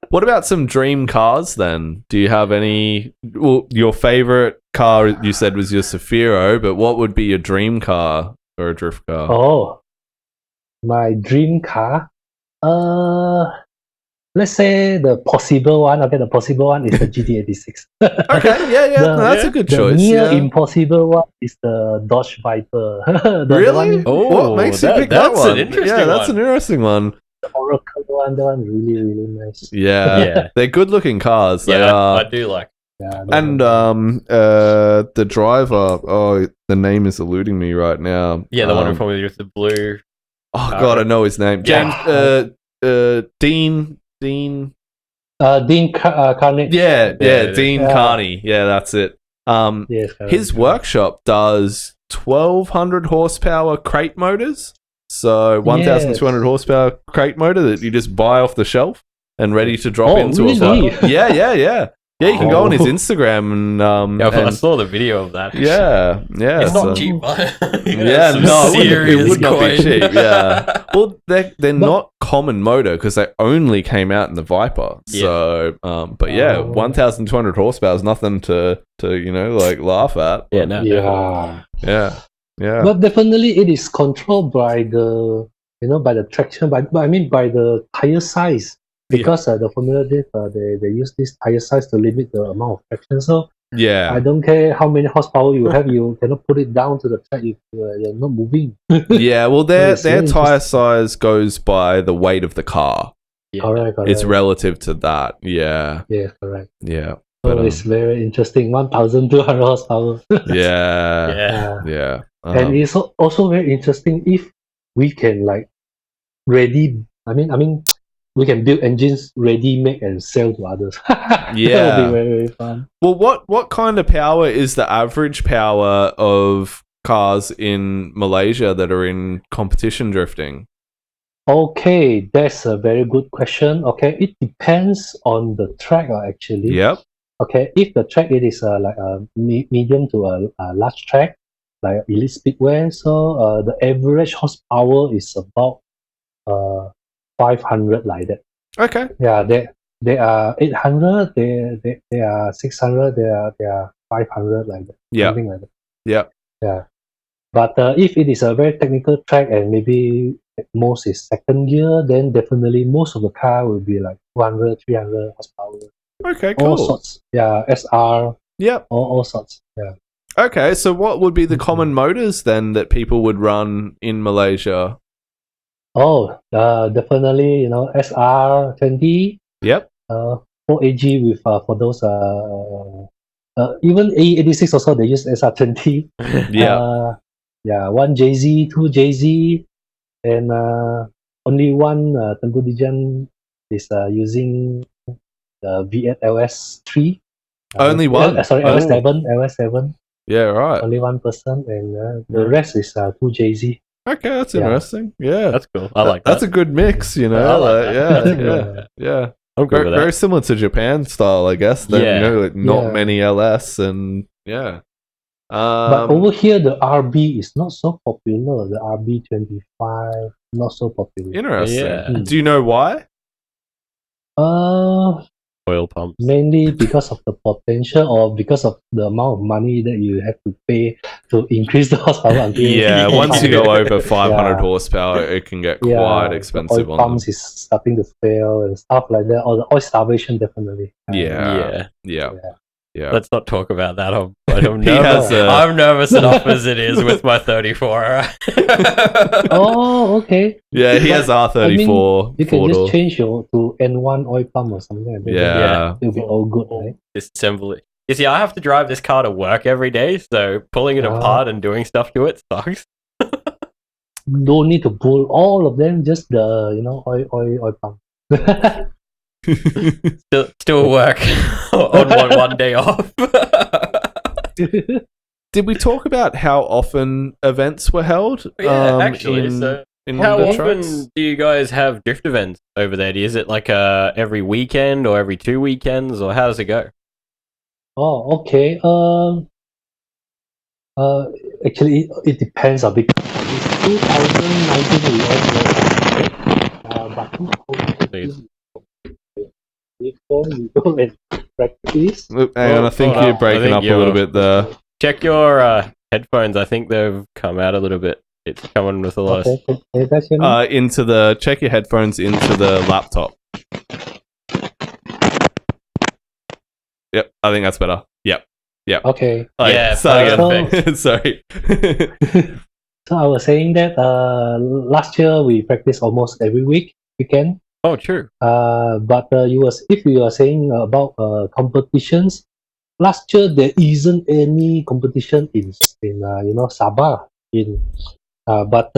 What about some dream cars then? Do you have any? Well, your favorite car you said was your Safiro, but what would be your dream car for a drift car? Oh, my dream car. Let's say the possible one. Okay, the possible one is the GT86. Okay, yeah, The- that's a good The choice. near Yeah. impossible one is the Dodge Viper. The Really? one, Oh, What makes you pick that that's an one? interesting Yeah, that's one. an interesting one. the Oracle one, that one really, really nice. Yeah, Yeah. they're good looking cars. They Yeah, are. I do like. Yeah, And the driver, oh, the name is eluding me right now. Yeah, the one probably with the blue. Oh god, I know his name. James, Dean. Dean Carnage. Yeah, Yeah, Dean yeah. Carney. Yeah, that's it. Yes, correct, His correct. workshop does 1200 horsepower crate motors. So 1200 horsepower crate motor that you just buy off the shelf and ready to drop Oh, into really? a Viper. Yeah. Yeah, you can go on his Oh. Instagram and Yeah, I and- saw the video of that. yeah. It's so- not cheap, but Yeah, some no, it serious would not be coin. cheap. Yeah, well, they're not common motor because they only came out in the Viper. Yeah. So, but yeah, Oh. 1200 horsepower is nothing to laugh at. Yeah, no. Yeah. Yeah. But definitely it is controlled by the by the traction, by the tire size. Because the Formula Drift, they use this tire size to limit the amount of traction. So I Yeah. don't care how many horsepower you have, you cannot put it down to the track if you're not moving. Yeah. Well, their It's very tire size goes by the weight of the car. Yeah. Correct. It's relative to that. Yeah. Yeah, correct. Yeah. So But, it's very interesting. 1,200 horsepower. yeah. Yeah. Yeah. And it's also very interesting if we can we can build engines ready make and sell to others. That Yeah. would be very, very fun. Well, what kind of power is the average power of cars in Malaysia that are in competition drifting? Okay, that's a very good question. Okay, it depends on the track actually. Yep. Okay, if the track it is like a medium to a large track, like Elite Speedway, so the average horsepower is about 500 like that. Okay. Yeah, they are 800, they are 600, they are 500 like that, Yeah. something like that. Yeah. Yeah. But if it is a very technical track and maybe at most is second gear, then definitely most of the car will be like 200, 300 horsepower. Okay, All cool. sorts. Yeah, SR, Yep. all sorts. Yeah. Okay, so what would be the Mhm. common motors then that people would run in Malaysia? Oh, definitely, SR20, Yep. 4AG with for those even A86 also they use SR20. Yeah. Yeah, one JZ, two JZ, and only one Tengku Dijan is using the V8 LS3. Only one. Sorry, Oh, LS7. yeah, right. Only one person, and the Yeah. rest is two JZ. Okay, that's Yeah. interesting. Yeah. That's cool. I like That's that. a good mix, you know. I like that. Yeah, That's a yeah, good yeah. I'm good with Very that. similar to Japan style, I guess. Then, Yeah. like not Yeah. many LS and yeah. But over here, the RB is not so popular. The RB25 not so popular. Interesting. Yeah. Do you know why? Oil pumps. Mainly because of the potential or because of the amount of money that you have to pay to increase the horsepower until Yeah, once you 500. go over 500 Yeah. horsepower, it can get Yeah, quite expensive the oil on them. pumps is starting to fail and stuff like that, or the oil starvation definitely. Yeah. Yeah. Yeah. Let's not talk about that. I'm He nervous. has I'm nervous enough as it is with my 34. Oh, okay. Yeah, he has R34 You can four just door. change your to N1 oil pump or something like that. Yeah. Yeah. It'll be all good, right? Disassemble it. You see, I have to drive this car to work every day, so pulling it Ah. apart and doing stuff to it sucks. Don't need to pull all of them, just the oil pump. Still work on one day off. Did we talk about how often events were held? Yeah, actually. How the often trucks? do you guys have drift events over there? Is it like every weekend or every 2 weekends, or how does it go? Oh, okay. Actually, it depends a bit. It's 2019 we all know, but 2020 before you go and practice. Look, hang on, I think hold you're on. breaking I think up a little bit there. Check your headphones. I think they've come out a little bit. It's coming with a lot. Okay, can you guys hear me? Check your headphones into the laptop. Yep, I think that's better. Yep. Okay. Oh, Yeah, sorry. Sorry. So I was saying that last year we practiced almost every weekend. Oh, true. But if you are saying about competitions, last year there isn't any competition in Sabah but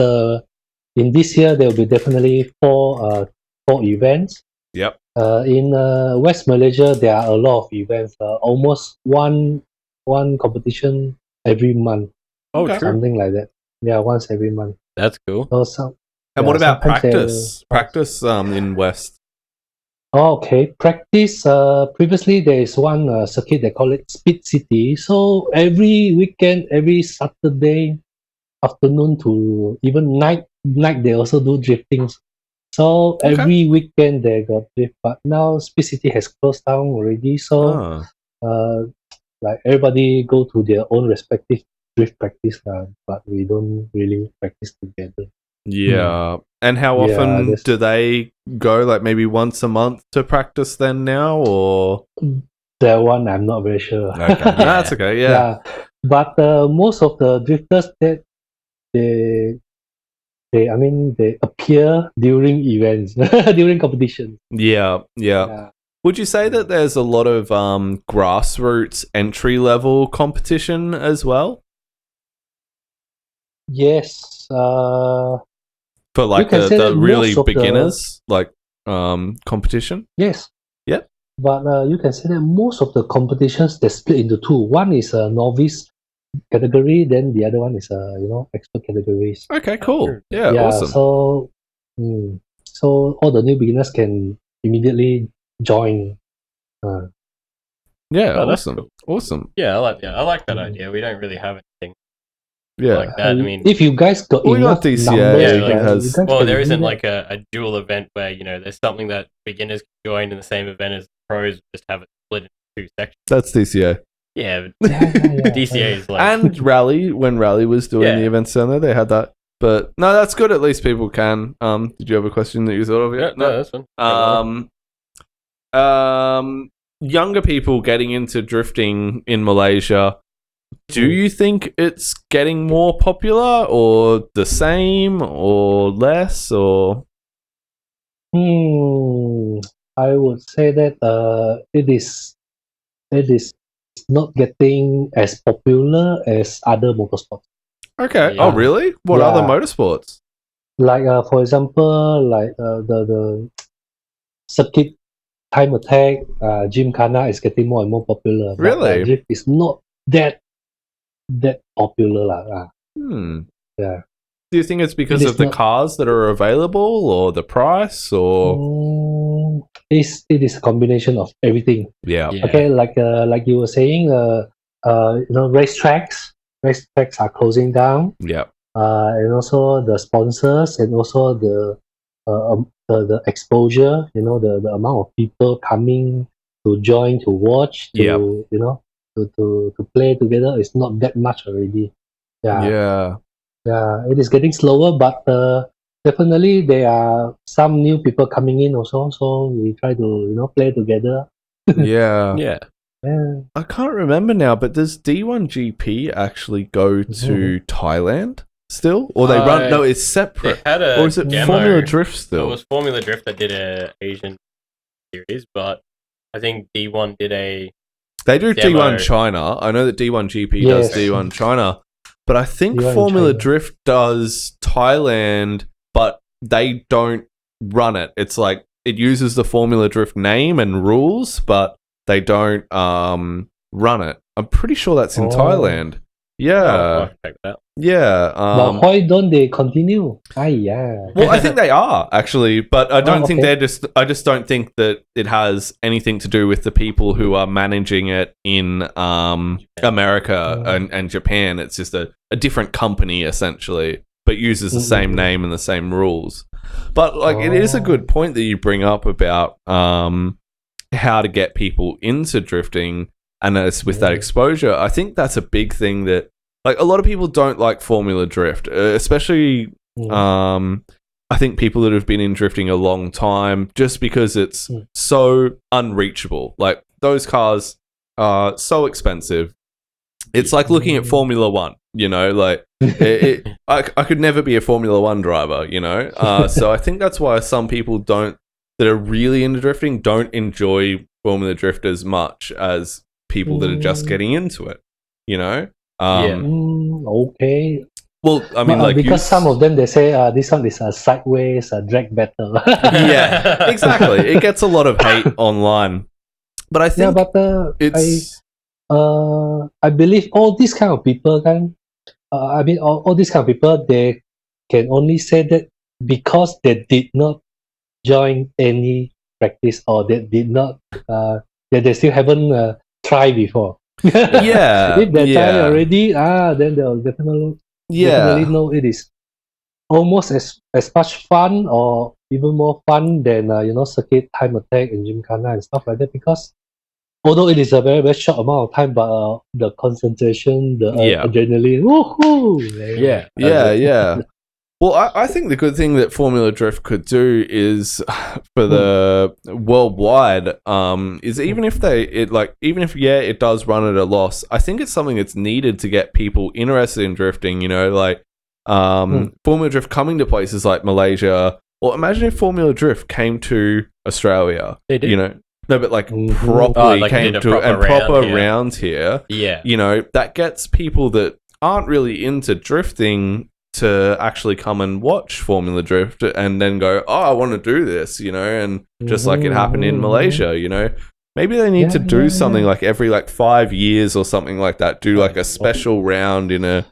in this year there will be definitely four events. Yep. In West Malaysia there are a lot of events. Almost one competition every month. Oh, Okay. true. Something like that. Yeah, once every month. That's cool. So And what about sometimes practice? Practice in West. Okay, practice. Previously, there is one circuit they call it Speed City. So every weekend, every Saturday afternoon to even night, they also do drifting. So Okay. every weekend they got drift. But now Speed City has closed down already. So like everybody go to their own respective drift practice, but we don't really practice together. Yeah. And how Yeah, often that's- do they go? Like maybe once a month to practice then now, or That one I'm not very sure. okay, that's okay. Yeah. But most of the drifters that they appear during events, during competitions. Yeah. Would you say that there's a lot of grassroots entry level competition as well Yes. for like can say the that really most of the- beginners like competition? Yes. Yep. But you can say that most of the competitions they split into two. One is a novice category, then the other one is expert categories. Okay, cool. Yeah, Yeah. awesome. So all the new beginners can immediately join. Yeah, Oh, that's awesome. cool. Awesome. Yeah, I like that idea. We don't really have anything Yeah. like that. I mean, if you guys got We got enough DCA, numbers, Yeah, like, it you has- guys well, can there do isn't that. like a dual event where there's something that beginners can join in the same event as pros, just have it split into two sections. That's DCA. Yeah, but Yeah. DCA is like And Rally, when Rally was doing the Yeah. event center, they had that. But no, that's good. At least people can. Did you have a question that you thought of? yeah, no, that's fine. Younger people getting into drifting in Malaysia. Do you think it's getting more popular, or the same, or less, or? I would say that it is not getting as popular as other motorsports. Okay. Yeah. Oh, really? What other Yeah. motorsports? Like for example, like the circuit time attack, Gymkhana is getting more and more popular. Really? But drift is not that popular lah. Yeah. Do you think it's because It is of the not- cars that are available, or the price, or? It is a combination of everything. Yeah. Yeah. Okay, like you were saying, racetracks are closing down, Yeah. and also the sponsors, and also the exposure. The amount of people coming to join, to watch, Yep. to play together is not that much already. Yeah. It is getting slower, but definitely there are some new people coming in also. So we try to play together. Yeah. Yeah. Yeah. I can't remember now, but does D1 GP actually go to Thailand still? Or they run? No, it's They separate. had a Or is it demo. Formula Drift It still? was Formula Drift that did a Asian series, but I think D1 did a They do demo. D1 China. I know that D1 GP does Yes. D1 China. But I think D1 Formula China. Drift does Thailand, but they don't run it. It's like it uses the Formula Drift name and rules, but they don't run it. I'm pretty sure that's in Oh. Thailand. Oh, Yeah. I'll check that. Yeah. But why don't they continue? Yeah. Well, I think they are actually, but I don't think okay. they're just. I just don't think that it has anything to do with the people who are managing it in America and Japan. It's just a different company essentially, but uses the same name and the same rules. But like, it is a good point that you bring up about how to get people into drifting, and it's with that exposure. I think that's a big thing that. Like, a lot of people don't like Formula Drift, especially, I think people that have been in drifting a long time, just because it's so unreachable. Like, those cars are so expensive. It's like looking at Formula One, like, I could never be a Formula One driver, So I think that's why some people that are really into drifting don't enjoy Formula Drift as much as people that are just getting into it, Okay. Well, I mean, But, because some of them they say this one is a sideways drag battle. Yeah, exactly. It gets a lot of hate online, but I think it's. I believe all these kind of people all these kind of people, they can only say that because they did not join any practice, or they did not they still haven't tried before. Yeah, If they try yeah. already, then they'll definitely Yeah, know it is almost as much fun, or even more fun than circuit time attack and Gymkhana and stuff like that, because although it is a very, very short amount of time, but the concentration, the adrenaline, woohoo! yeah. Well, I think the good thing that Formula Drift could do is for the worldwide is even if it does run at a loss, I think it's something that's needed to get people interested in drifting. Formula Drift coming to places like Malaysia, or imagine if Formula Drift came to Australia. They did. No, but like properly came did a to proper proper round here. rounds here. Yeah. That gets people that aren't really into drifting to actually come and watch Formula Drift and then go, oh, I want to do this, and just like it happened in Malaysia, maybe they need to do something like every 5 years or something like that. Do like a special round in a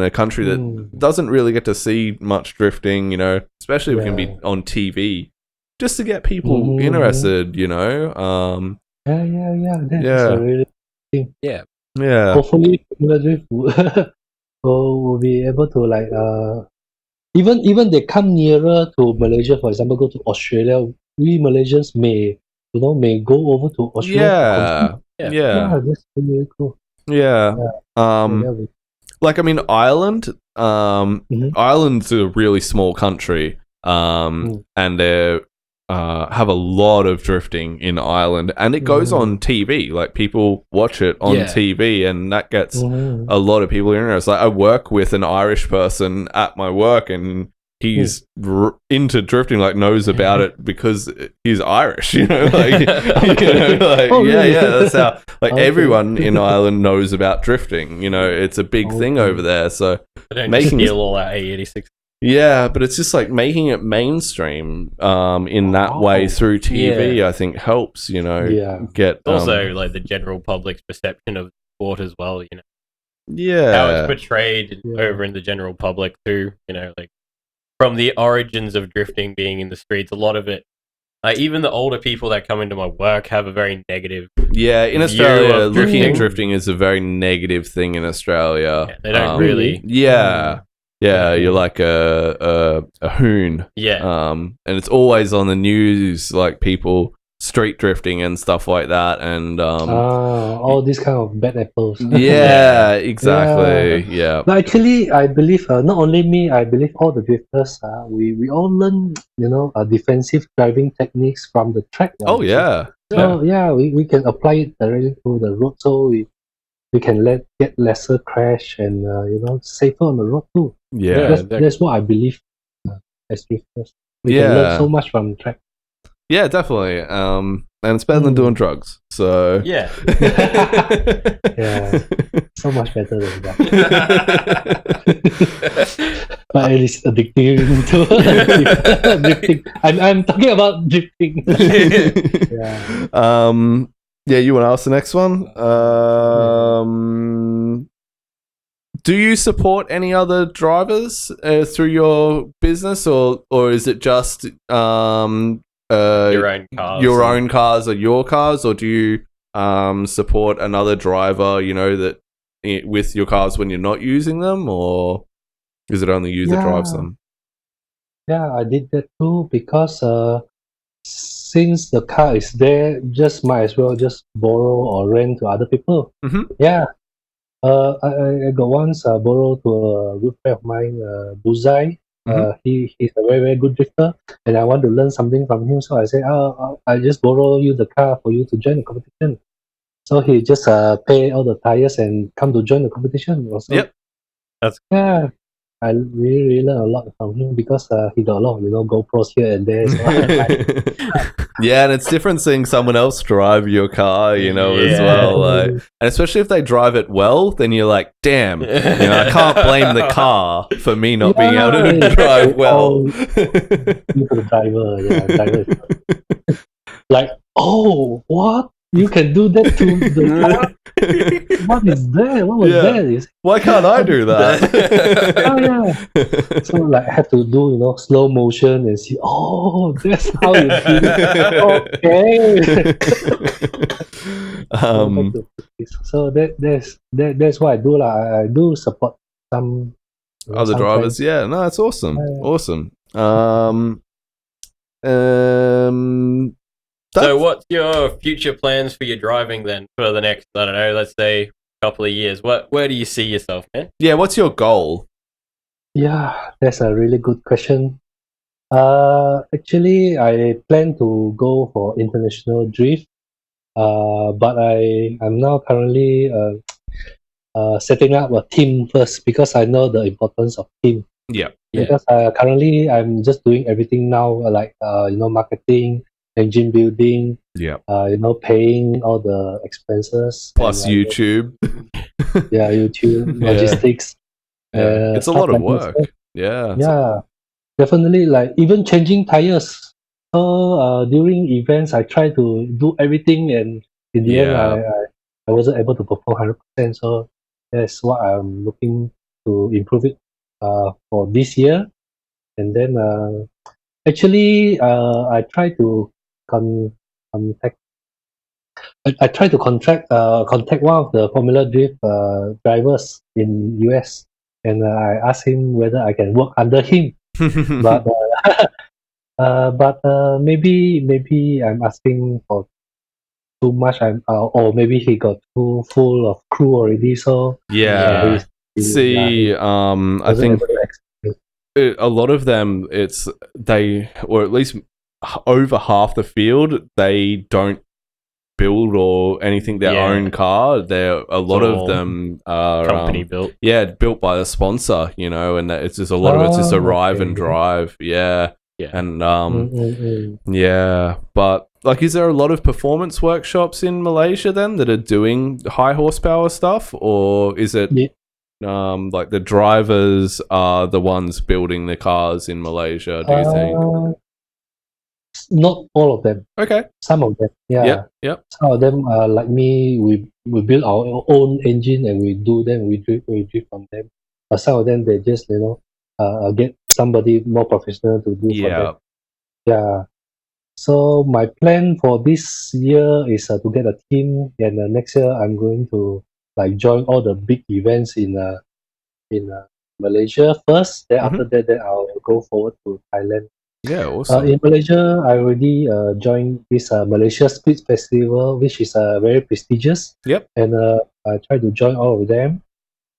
country that doesn't really get to see much drifting, especially if it can be on TV, just to get people interested, That's Yeah. a really Yeah. Yeah. hopefully Formula Drift will be able to like even they come nearer to Malaysia, for example, go to Australia. We Malaysians may go over to Australia to compete. Yeah. Yeah. Yeah. That's really cool. Yeah. Yeah, Um, that like I mean, Ireland. Mhm. Ireland's a really small country. Mm. And they have a lot of drifting in Ireland, and it goes on TV. Like people watch it on Yeah. TV, and that gets Mhm. a lot of people interested. Like I work with an Irish person at my work, and he's into drifting. Like knows about it because he's Irish. You know, like, Oh, really? That's how. Like Okay. everyone in Ireland knows about drifting. You know, it's a big thing over there. So I don't making just steal all that A86. yeah, but it's just like making it mainstream in that way through TV. Yeah. I think helps. You know, Yeah. get It's also like the general public's perception of sport as well, you know. How yeah, it's portrayed Yeah. over in the general public too, you know, like from the origins of drifting being in the streets, a lot of it, even the older people that come into my work have a very negative. yeah. In view Australia, of looking at drifting. drifting is a very negative thing in Australia. Yeah, they don't really? really. Yeah, yeah. Okay. You're like a hoon. Yeah. And it's always on the news, like people street drifting and stuff like that. And All these kind of bad apples. yeah, exactly. Yeah. But actually, I believe not only me, I believe all the drifters, we all learn, defensive driving techniques from the track. Oh yeah. So we can apply it directly to the road, so we can get lesser crash and safer on the road too. Yeah. That's what I believe as drifters. We can learn so much from track. Yeah, definitely. And it's better than doing drugs. So Yeah. Yeah, so much better than that. But it is addicting to drifting. I'm talking about drifting. Yeah. Yeah, you want to ask the next one? Do you support any other drivers through your business, or is it just Your own cars. own cars or your cars, or do you support another driver? You know that with your cars when you're not using them, or is it only you that drives them? Yeah, I did that too because since the car is there, just might as well just borrow or rent to other people. Mhm. Yeah. I got once borrowed to a good friend of mine, Buzai. He's a very, very good drifter, and I want to learn something from him. So I said, I just borrow you the car for you to join the competition. So he just pay all the tires and come to join the competition. Also. Yep. Yeah. I really, really learned a lot from him because he got a lot of GoPros here and there. So Yeah, and it's different seeing someone else drive your car, as well. Like, and especially if they drive it well, then you're like, damn, I can't blame the car for me not being able to drive well. The driver, like, oh, what? You can do that to the car? What is that? What was that? Why can't I do that? So like I have to do slow motion and see. Oh, that's how you do it. Okay. So that's what I do I do support some other some drivers. friends. Yeah, no, that's awesome. Awesome. So what's your future plans for your driving then for the next, I don't know, let's say couple of years? Where do you see yourself, man? Yeah, what's your goal? Yeah, that's a really good question. Actually, I plan to go for international drift. But I'm now currently setting up a team first because I know the importance of team. Yeah. Because currently I'm just doing everything now, like marketing, engine building, Yeah. paying all the expenses. Plus and, YouTube. YouTube, logistics. Yeah. It's a lot of work. Yeah. Yeah. Definitely, like even changing tires. So during events, I try to do everything, and in the end, I wasn't able to perform 100%. So that's what I'm looking to improve it for this year. And then actually, I try to contact I tried to contact one of the Formula Drift drivers in US, and I asked him whether I can work under him. But maybe I'm asking for too much. Or maybe he got too full of crew already. So yeah. See, I wasn't think able to execute. a lot of them, or at least over half the field, they don't build or anything their Yeah. own car. A lot of all them are company built. built by the sponsor, and it's just a lot of it's just arrive and Okay. drive. Yeah. Yeah. And Mm-mm-mm. but like, is there a lot of performance workshops in Malaysia then that are doing high horsepower stuff, or is it Yeah. like the drivers are the ones building the cars in Malaysia? Do you think? Not all of them. Okay. Some of them. Yeah. Yep. Some of them are like me. We build our own engine and we do them. We drift on them. But some of them they just get somebody more professional to do for them. Yeah. So my plan for this year is to get a team, and next year I'm going to like join all the big events in Malaysia first. Then after that, then I'll go forward to Thailand. Yeah. Awesome. In Malaysia, I already joined this Malaysia Speed Festival, which is very prestigious. Yep. And I try to join all of them.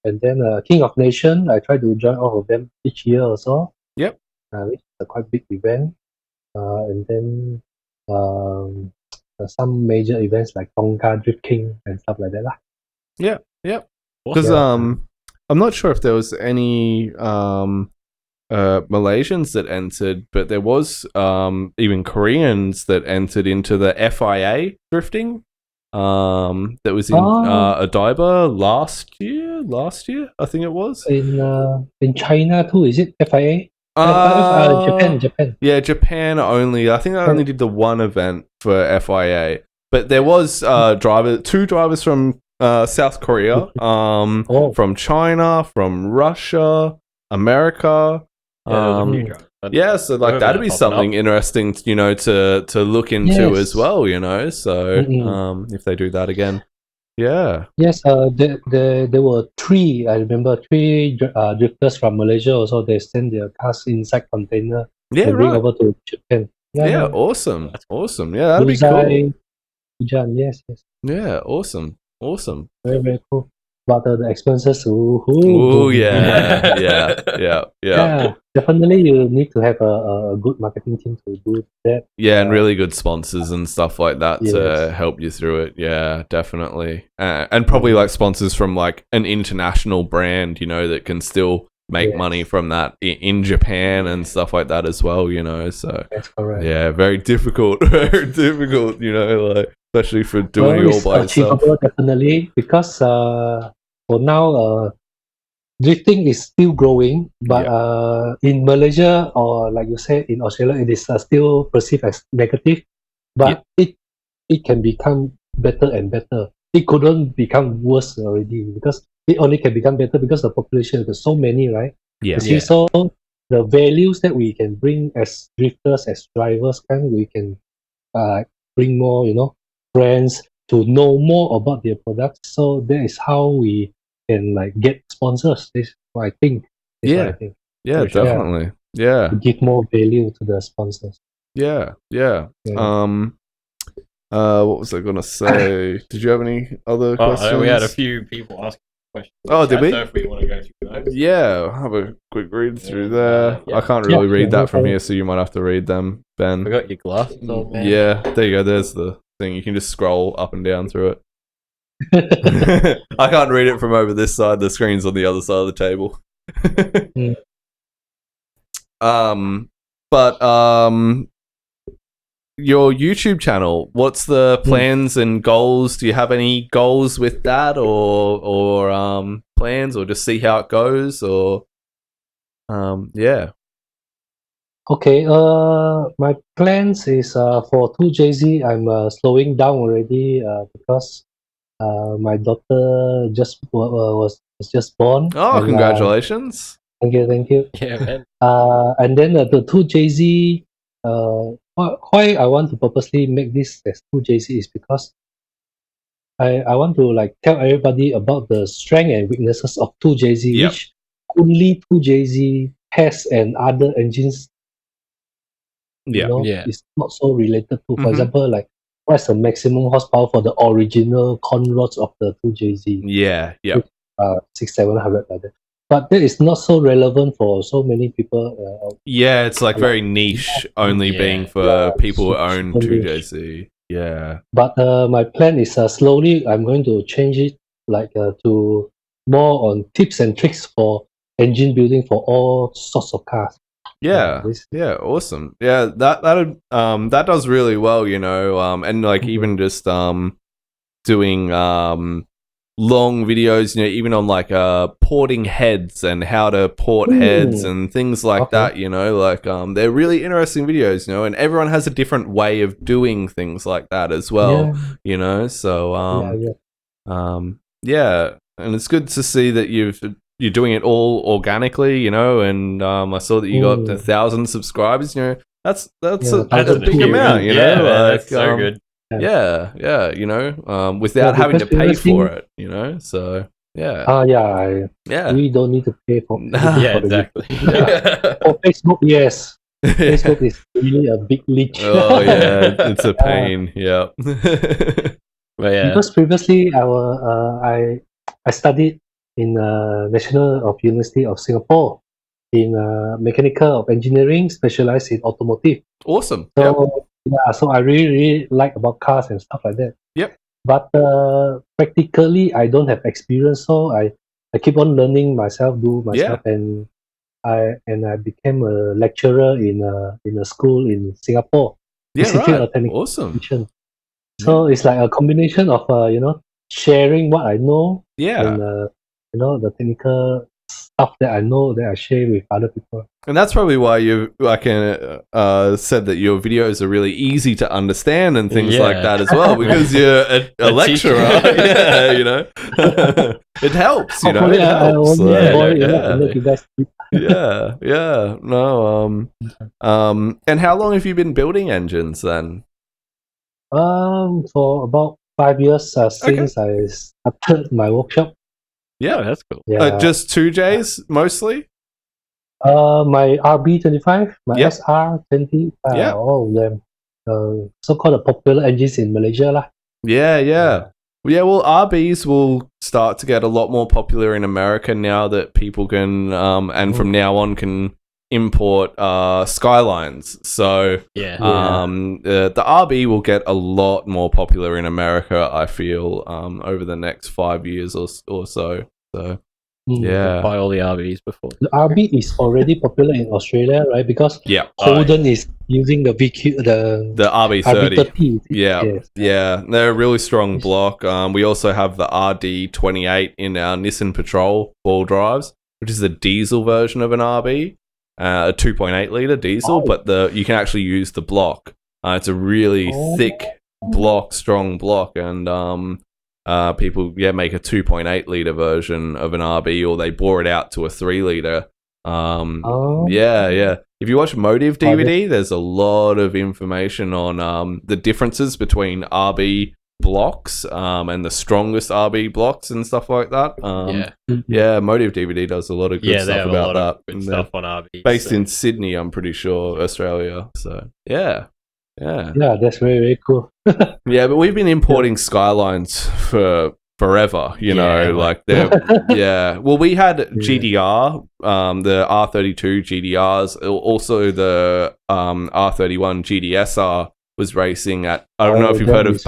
And then King of Nation, I try to join all of them each year also. Yep. Which is a quite big event. And then some major events like Tonga Drift King and stuff like that lah. Yeah. Yep. Because I'm not sure if there was any Malaysians that entered, but there was even Koreans that entered into the FIA drifting. That was in Odaiba last year, I think it was. In China too, is it FIA? Japan. Yeah, Japan only. I think I only did the one event for FIA, but there was two drivers from South Korea, from China, from Russia, America. So like that'd be something interesting, to look into as well, So if they do that again, yeah. Yes, there were three. I remember three drifters from Malaysia. Also, they send their cars inside container. Yeah, and bring over to Japan. Yeah, awesome. That's awesome. Yeah, that'd be cool. Fujian, yes. Yeah, awesome. Very, very cool. But the expenses, yeah. Definitely, you need to have a good marketing team to do that. Yeah, and really good sponsors and stuff like that to help you through it. Yeah, definitely. And probably like sponsors from like an international brand, that can still make money from that in Japan and stuff like that as well, So that's correct. Yeah, very difficult, like especially for doing it all by yourself. Definitely, because for now, drifting is still growing, but in Malaysia or like you said in Australia, it is still perceived as negative. But it can become better and better. It couldn't become worse already because it only can become better because the population is so many, right? So the values that we can bring as drifters, as drivers, we can bring more, friends to know more about their products. So that is how we can like get sponsors. This is what I think. Yeah, definitely. Yeah, to give more value to the sponsors. Yeah. What was I gonna say? Did you have any other questions? We had a few people asking questions. Oh, did we? So if we want to go through those. Yeah, I'll have a quick read through there. I can't really read that from here, so you might have to read them, Ben. I got your glasses on, man. Yeah, there you go. There's the thing. You can just scroll up and down through it. I can't read it from over this side. The screen's on the other side of the table. Your YouTube channel, what's the plans and goals? Do you have any goals with that, or plans, or just see how it goes, or Okay, my plans is for 2JZ. I'm slowing down already because my daughter was just born. Oh, and, congratulations! Thank you. Yeah, man. And then the 2JZ. Why I want to purposely make this as 2JZ is because I want to like tell everybody about the strength and weaknesses of 2JZ, Yep. which only 2JZ has and other engines, Yeah. Yeah. is not so related to. For Mhm. example, like what's the maximum horsepower for the original conrods of the 2JZ? Yeah. Yeah. 600-700 like that. But that is not so relevant for so many people. Yeah, it's like very niche, only Yeah. being for Yeah, people who own super niche. 2JZ. Yeah. But my plan is slowly I'm going to change it to more on tips and tricks for engine building for all sorts of cars. Yeah. This, Yeah, awesome. Yeah, that does really well, and like even just doing long videos, even on like porting heads and how to port heads and things like Okay. that, like they're really interesting videos, and everyone has a different way of doing things like that as well, so yeah, and it's good to see that you're doing it all organically, and I saw that you got 1,000 subscribers, that's a big amount, Yeah, man, like that's so good. yeah, without having to because pay for previously- it, so yeah, yeah, we don't need to pay for Yeah, for the exactly. yeah. For Facebook, yes. Facebook is really a big leech. Oh yeah, it's a pain. Yeah. But yeah, Because previously I studied in National of University of Singapore in mechanical of engineering, specialized in automotive. Awesome. So so I really like about cars and stuff like that. Yep. But practically I don't have experience, so I keep on learning myself, do myself, and I became a lecturer in a school in Singapore, Yeah. Institute Right. of Technical Awesome. Education. So it's like a combination of sharing what I know Yeah. and the technical stuff that I know that I share with other people. And that's probably why you said that your videos are really easy to understand and things like Yeah. that as well, because you're a lecturer. Yeah, it helps. Hopefully, It I helps. won't Yeah, bore you definitely. and make you guys sleep. Yeah. No. And how long have you been building engines then? For about 5 years since I started my workshop. Yeah, Oh, that's cool. Yeah. just 2Js mostly. My RB25, my Yep. SR20, Yeah. all of them. So-called the popular engines in Malaysia lah. Yeah. Well, RBs will start to get a lot more popular in America now that people can, and from now on can import Skylines. So Yeah. the RB will get a lot more popular in America, I feel, over the next 5 years or so. So yeah. Buy all the RVs before. The RB is already popular in Australia, right? Because Yeah. Holden is using the VQ, The RB30. RB30. Yeah, Yes. yeah, they're a really strong block. We also have the RD28 in our Nissan Patrol all drives, which is a diesel version of an RB, a 2.8 liter diesel, but you can actually use the block. It's a really thick block, strong block, and people make a 2.8 liter version of an RB, or they bore it out to a 3 liter. Yeah. If you watch Motive DVD, there's a lot of information on the differences between RB blocks and the strongest RB blocks and stuff like that. Yeah, Motive DVD does a lot of good stuff about that. Good stuff on RBs. Based in Sydney, I'm pretty sure, Australia. So yeah. Yeah, that's very, very cool. Yeah, but we've been importing Skylines for forever, like they're well, we had GDR, the R32 GDRs, also the R31 GDSR was racing at, I don't know if you've heard of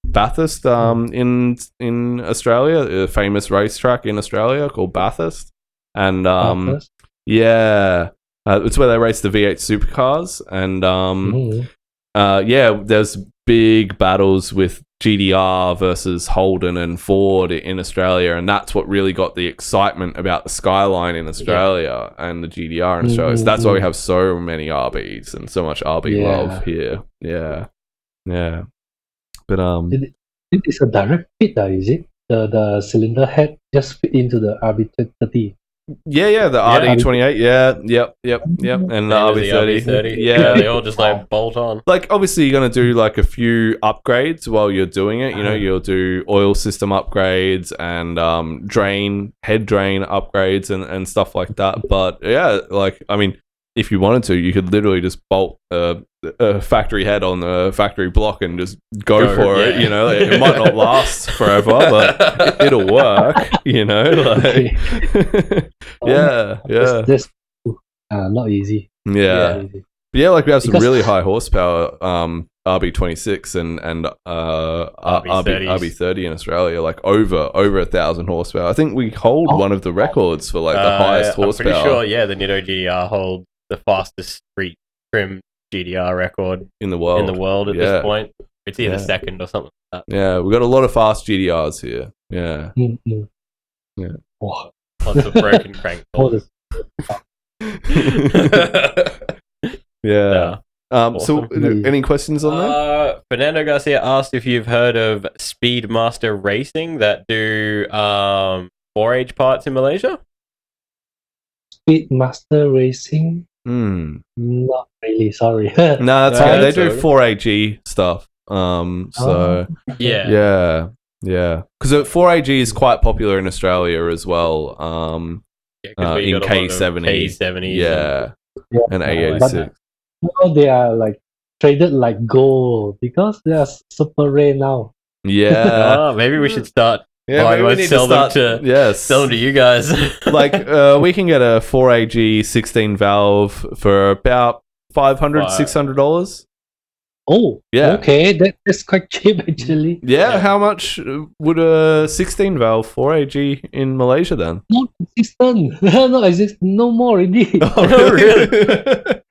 Bathurst in Australia, a famous racetrack in Australia called Bathurst, and it's where they race the V8 supercars, and there's big battles with GDR versus Holden and Ford in Australia, and that's what really got the excitement about the Skyline in Australia and the GDR in Australia. So that's why we have so many RBs and so much RB love here. Yeah. But it is a direct fit, is it? The cylinder head just fit into the RB30. Yeah, the RD28, yep, and the RB30. Yeah, they all just like bolt on. Like, obviously, you're going to do like a few upgrades while you're doing it. You know, you'll do oil system upgrades and head drain upgrades and stuff like that. But yeah, like, I mean, if you wanted to, you could literally just bolt a factory head on the factory block and just go for it. You know, it might not last forever, but it'll work. You know, like That's not easy. Yeah, like we have some really high horsepower RB26 and RB30 in Australia, like over 1,000 horsepower. I think we hold one of the records for like the highest horsepower. I'm pretty sure, the Nitto GDR holds the fastest street trim GDR record in the world at this point. It's either second or something like that. Yeah, we've got a lot of fast GDRs here. Yeah. Mm-hmm. Yeah. Oh. Lots of broken crank. Yeah. Awesome. So, any questions on that? Fernando Garcia asked if you've heard of Speedmaster Racing that do 4H parts in Malaysia. Speedmaster Racing? Not really, sorry. No, that's okay. They do 4AG stuff. So yeah. Because 4AG is quite popular in Australia as well. In K70, and A86. Now they are like traded like gold because they are super rare now. Yeah. Maybe we should start. Yeah, we need sell to them to you guys. Like we can get a 4AG 16 valve for about $500, $600. Oh, yeah. Okay, that's quite cheap actually. Yeah, how much would a 16 valve 4AG in Malaysia then? Not existent. Not exist. No more already. Oh, really?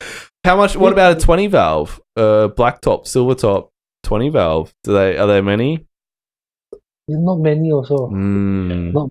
How much? What about a 20 valve? Black top, silver top, 20 valve. Are there many? Not many also. Not.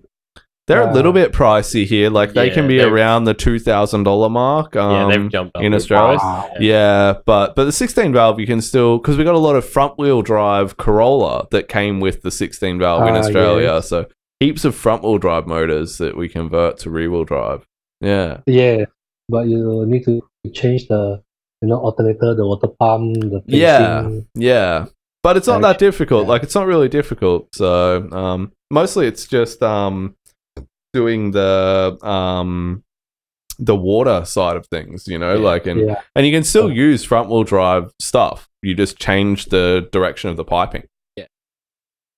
They're a little bit pricey here. Like they can be around the $2,000 mark. They've jumped up in Australia. Wow. Yeah, but the 16 valve you can still, because we got a lot of front wheel drive Corolla that came with the 16 valve in Australia. Yeah. So heaps of front wheel drive motors that we convert to rear wheel drive. Yeah. Yeah, but you need to change the alternator, the water pump, the placing. Yeah. But it's not that difficult. Yeah. Like it's not really difficult. So mostly it's just doing the water side of things, and you can still use front wheel drive stuff. You just change the direction of the piping.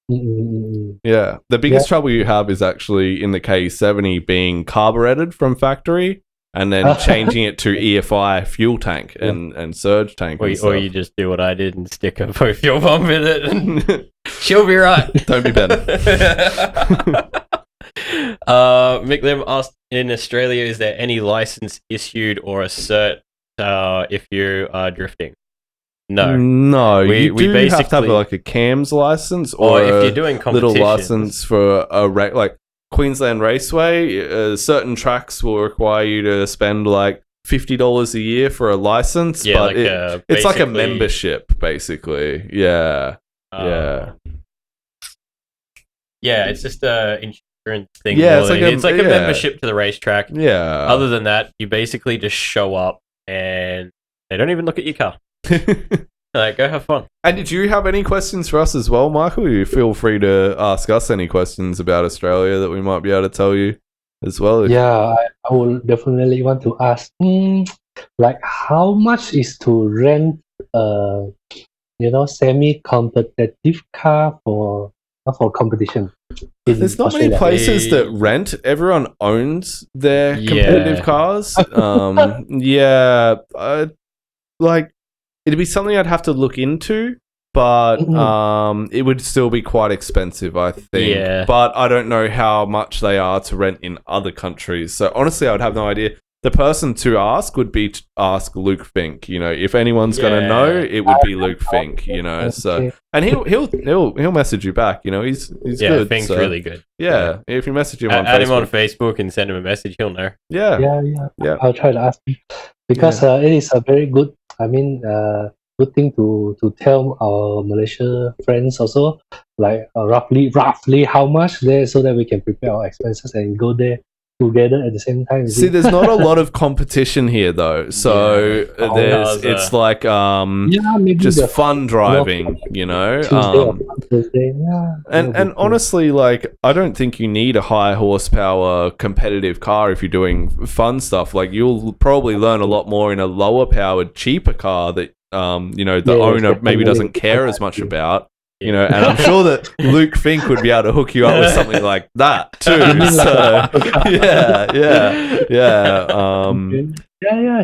Yeah. The biggest trouble you have is actually in the K70 being carbureted from factory and then changing it to EFI fuel tank and surge tank. Or you just do what I did and stick a fuel pump in it and she'll be right. Don't be better. Mick Lim asked, in Australia, is there any license issued or a cert if you are drifting? No. We basically have to have like a CAMS license or if you're doing little license for a like Queensland Raceway. Certain tracks will require you to spend like $50 a year for a license, but it's like a membership basically. Yeah. It's just insurance thing. Yeah, it's like a membership to the racetrack. Yeah. Other than that, you basically just show up and they don't even look at your car. Like, go have fun. And did you have any questions for us as well, Michael? You feel free to ask us any questions about Australia that we might be able to tell you as well. Yeah, I will definitely want to ask, like how much is to rent semi-competitive car for competition? There's not many places that rent. Everyone owns their competitive cars. It'd be something I'd have to look into, but it would still be quite expensive, I think. Yeah. But I don't know how much they are to rent in other countries. So honestly, I would have no idea. The person to ask would be to ask Luke Fink. If anyone's going to know, it would be Luke Fink. So and he'll message you back. He's good. Fink's really good. Yeah, if you message him on add Facebook. him on Facebook and send him a message, he'll know. Yeah. I'll try to ask him because it is a very good. Good thing to tell our Malaysia friends also, like roughly how much there, so that we can prepare our expenses and go there together at the same time. See, there's not a lot of competition here though, so it's like maybe just the fun driving, you know. Tuesday or Thursday. And honestly, like I don't think you need a high horsepower competitive car if you're doing fun stuff. Like you'll probably learn a lot more in a lower powered, cheaper car that you know the owner maybe doesn't care as much about. You know, and I'm sure that Luke Fink would be able to hook you up with something like that too. So,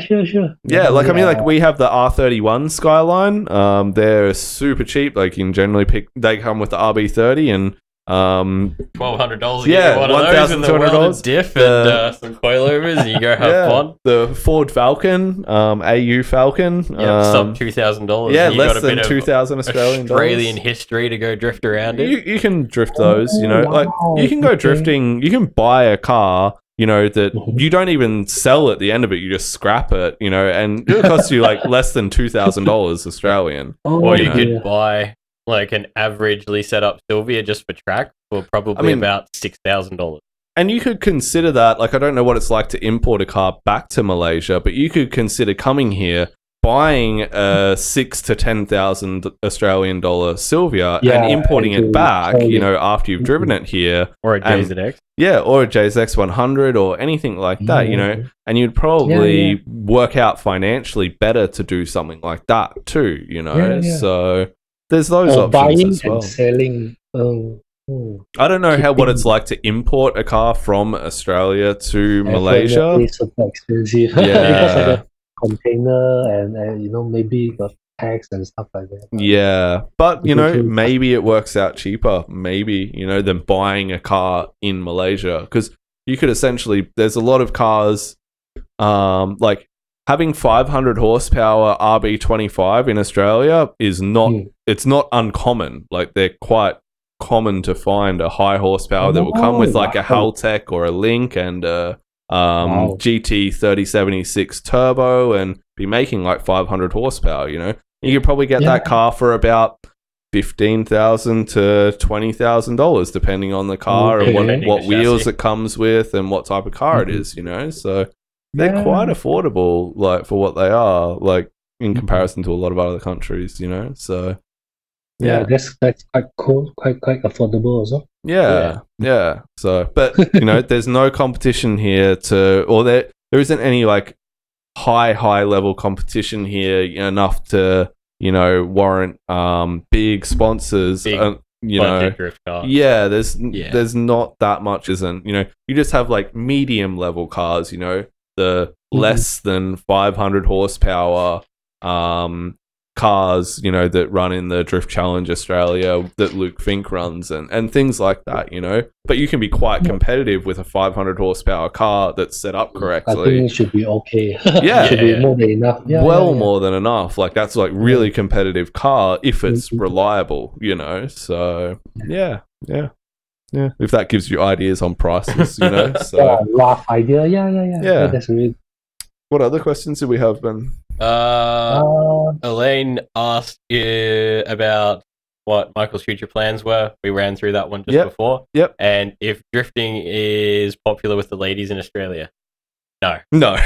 Sure. Yeah, like I mean, like we have the R31 Skyline. They're super cheap. Like you can generally pick. They come with the RB30 and $1,200. Yeah, $1,200 diff and some coilovers, and you go have fun. The Ford Falcon, AU Falcon, sub $2,000. Yeah, you less got a than bit of 2,000 Australian Australian history to go drift around in. You can drift those, you know, like you can go drifting. You can buy a car, you know, that you don't even sell at the end of it. You just scrap it, you know, and it'll cost you like less than $2,000 Australian. Or you could buy like an averagely set up Sylvia just for track for probably about $6,000. And you could consider that, like, I don't know what it's like to import a car back to Malaysia, but you could consider coming here, buying a $6,000 to $10,000 Australian dollar Sylvia and importing it back, you know, after you've driven it here. Or a JZX. Yeah, or a JZX 100 or anything like that, you know, and you'd probably work out financially better to do something like that too, you know, so there's those options buying as well. And selling. I don't know what it's like to import a car from Australia to Malaysia. It's super expensive because of the container and you know maybe the tax and stuff like that. Yeah, but you know maybe it works out cheaper, maybe you know than buying a car in Malaysia because you could essentially there's a lot of cars like having 500 horsepower RB25 in Australia is not it's not uncommon. Like they're quite common to find a high horsepower that will come with like a Haltech or a Link and a GT 3076 turbo and be making like 500 horsepower, you know. You could probably get that car for about $15,000 to $20,000 depending on the car and what wheels it comes with and what type of car it is, you know. So they're quite affordable like for what they are, like in comparison to a lot of other countries, you know. So that's quite cool, quite affordable also. Yeah. So, but you know, there's no competition here there isn't any like high level competition here enough to you know warrant big sponsors. You know, drift cars. Yeah, there's not that much, isn't you know? You just have like medium level cars, you know, the less than 500 horsepower cars, you know, that run in the Drift Challenge Australia that Luke Fink runs and things like that, you know. But you can be quite competitive with a 500 horsepower car that's set up correctly. I think it should be okay. Yeah. Should be more than enough. More than enough. Like that's like really competitive car if it's reliable, you know. So yeah. If that gives you ideas on prices, you know. So rough idea. Yeah. That's really. What other questions do we have, Ben? Elaine asked about what Michael's future plans were. We ran through that one just before. Yep. And if drifting is popular with the ladies in Australia. No.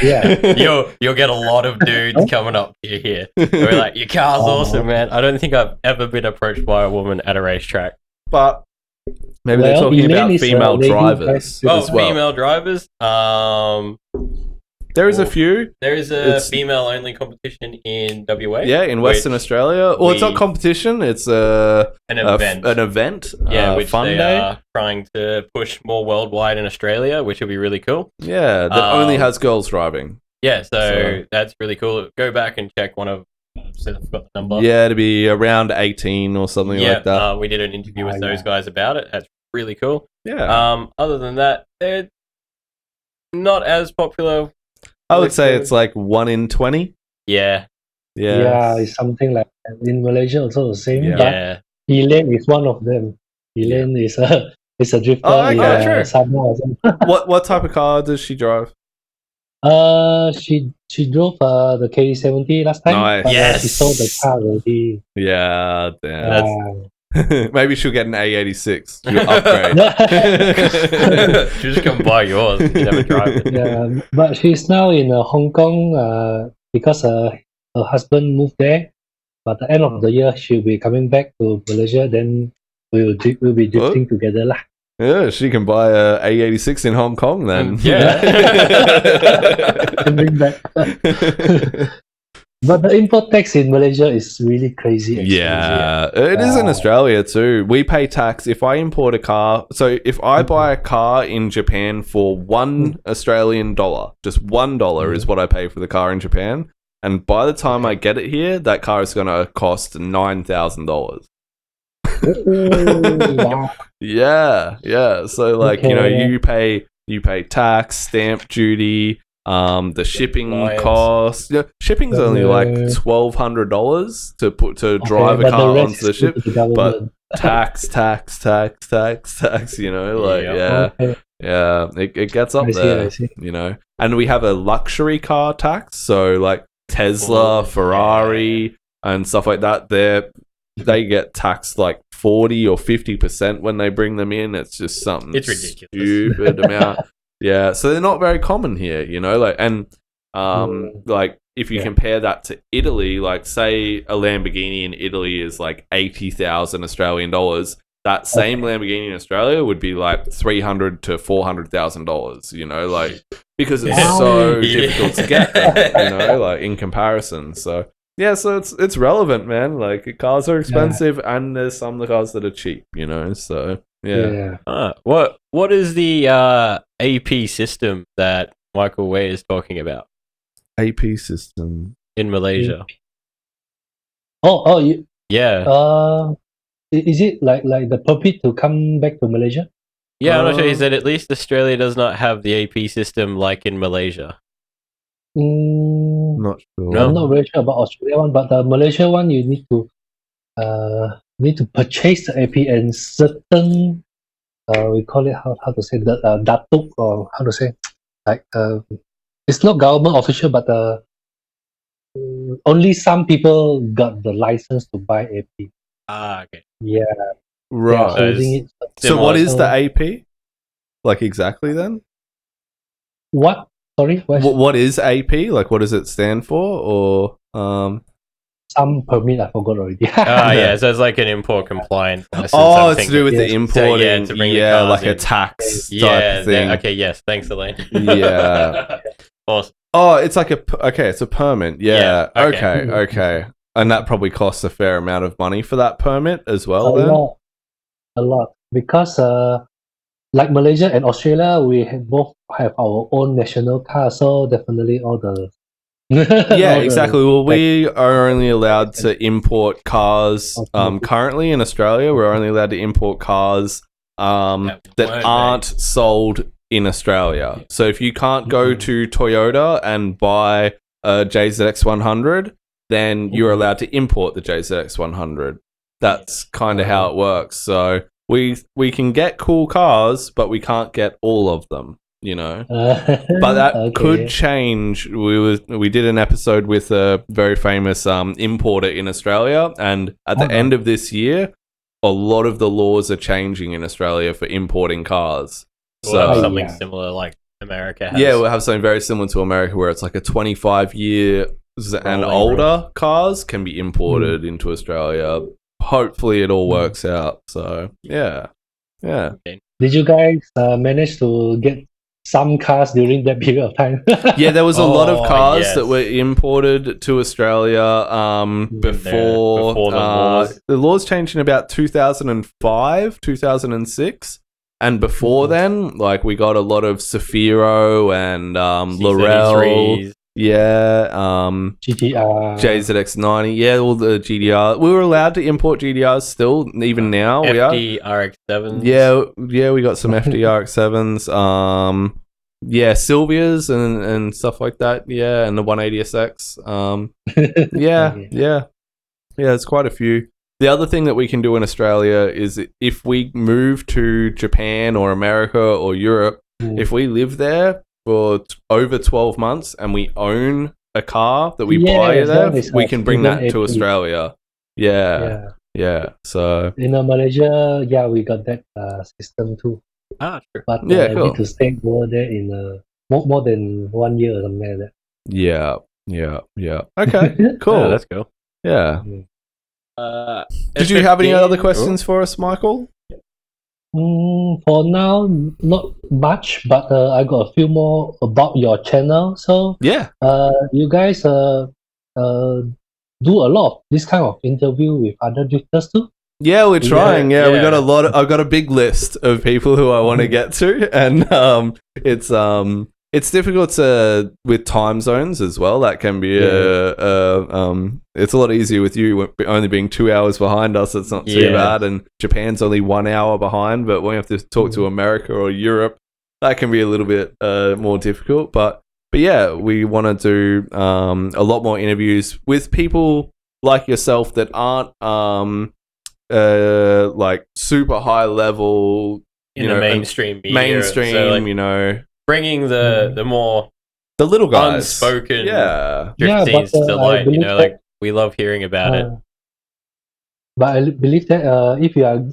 Yeah. You'll get a lot of dudes coming up to you here. We're like, your car's awesome, man. I don't think I've ever been approached by a woman at a racetrack. But maybe they're talking about female drivers as well. Female drivers. There is a few. There is a female-only competition in WA. Yeah, in Western Australia. Well, it's not competition. It's an event. An event. Which fun day. Are trying to push more worldwide in Australia, which will be really cool. Yeah, that only has girls driving. Yeah, so that's really cool. Go back and check one of. So I forgot the number. Yeah, to be around 18 or something like that. We did an interview with those guys about it. That's really cool. Yeah. Other than that, they're not as popular. I would say it's like 1 in 20. Yeah. It's something like that. In Malaysia also the same. Yeah. But Elaine is one of them. Elaine is a drifter. Oh, okay, true. Sabah or something. What type of car does she drive? She drove the K70 last time. Nice. But, she sold the car already. Yeah, damn. Maybe she'll get an A86. You'll upgrade. She'll just come buy yours. You never drive it. Yeah, but she's now in Hong Kong because her husband moved there. But at the end of the year, she'll be coming back to Malaysia. Then we'll be drifting together lah. Yeah, she can buy a A86 in Hong Kong then. Yeah. And bring back. But the import tax in Malaysia is really crazy. Yeah, it is in Australia too. We pay tax if I import a car. So if I buy a car in Japan for $1 Australian, just $1 is what I pay for the car in Japan. And by the time I get it here, that car is going to cost $9,000. Wow. Yeah. So like, you pay tax, stamp duty, the shipping cost. Yeah, shipping's only like $1,200 to drive a car onto the ship, but tax, it gets up there, I see. And we have a luxury car tax, so like Tesla, Ferrari, and stuff like that. They get taxed like 40 or 50% when they bring them in. It's just something ridiculous. Stupid amount. Yeah, so they're not very common here, like if you compare that to Italy, like say a Lamborghini in Italy is like 80,000 Australian dollars. That same Lamborghini in Australia would be like $300,000 to $400,000, like because it's so difficult to get them, like in comparison. So yeah, so it's relevant, man. Like cars are expensive, and there's some of the cars that are cheap, So yeah. What is the AP system that Michael Way is talking about? AP system in Malaysia. Yeah. Is it like the permit to come back to Malaysia? Yeah, I'm not sure. He said at least Australia does not have the AP system like in Malaysia. Not sure. I'm not very sure about Australia one, but the Malaysia one you need to purchase the AP and certain we call it how to say the datuk, or how to say, like it's not government official, but only some people got the license to buy AP. Okay. Yeah. Right. So what is the AP? Like exactly then? What? Sorry? What is AP? Like what does it stand for? Or some permit, I forgot already. So it's like an import compliance. It's to do with the importing. To bring the like in. A tax type of thing. Okay, yes. Thanks, Elaine. Yeah. Awesome. Oh, it's like it's a permit. Yeah. Okay. Okay. And that probably costs a fair amount of money for that permit as well. A lot. Because like Malaysia and Australia, we both have our own national car, so definitely all the exactly. Well, we are only allowed to import cars. Currently in Australia, we're only allowed to import cars that aren't sold in Australia. So if you can't go to Toyota and buy a JZX100, then you're allowed to import the JZX100. That's kind of how it works. So we can get cool cars, but we can't get all of them. But that could change. We did an episode with a very famous importer in Australia, and at the end of this year, a lot of the laws are changing in Australia for importing cars. We'll have something similar like America has. Yeah, we'll have something very similar to America, where it's like a 25-year and older cars can be imported into Australia. Hopefully, it all works out. So yeah. Did you guys manage to get some cars during that period of time? Yeah, there was a lot of cars that were imported to Australia before the laws changed in about 2005, 2006. And before then, like we got a lot of Safiro and Laurel. Yeah, GTR, JZX90, all the GDR. We were allowed to import GDRs still, even now. FD RX7s. Yeah, we got some FD RX7s. Sylvias and stuff like that. Yeah, and the 180SX. Yeah, there's quite a few. The other thing that we can do in Australia is if we move to Japan or America or Europe, if we live there for over 12 months and we own a car that we buy there, we can bring that to Australia. Yeah. Yeah. So In Malaysia, yeah, we got that system too. Ah, true. But Yeah, need cool. to stay over there in more than 1 year or something like yeah. Okay. that. Cool. Oh, that's cool. Yeah. Uh, Did you have any other FFG? questions for us, Michael? For now, not much, but I got a few more about your channel. So, Yeah. you guys do a lot of this kind of interview with other drifters too? Yeah, we're trying. Yeah, we got a yeah. lot. I've got a big list of people who I want to get to, and it's difficult to with time zones as well. That can be it's a lot easier with you only being 2 hours behind us. It's not too Yeah. bad, and Japan's only 1 hour behind. But when you have to talk to America or Europe, that can be a little bit more difficult. But yeah, we want to do a lot more interviews with people like yourself that aren't like super high level In you the know, mainstream media. mainstream, So, like, you know, bringing the more the little guys, unspoken yeah, drift Yeah, scenes but to I light. You believe know, that, like we love hearing about it. but I believe that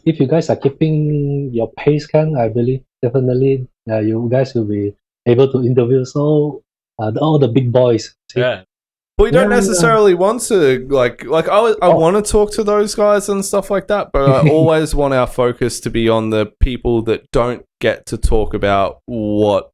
if you guys are keeping your pace, I believe definitely you guys will be able to interview all the big boys. See? Yeah. we don't Yeah. necessarily want to like I want to talk to those guys and stuff like that, but I always want our focus to be on the people that don't get to talk about what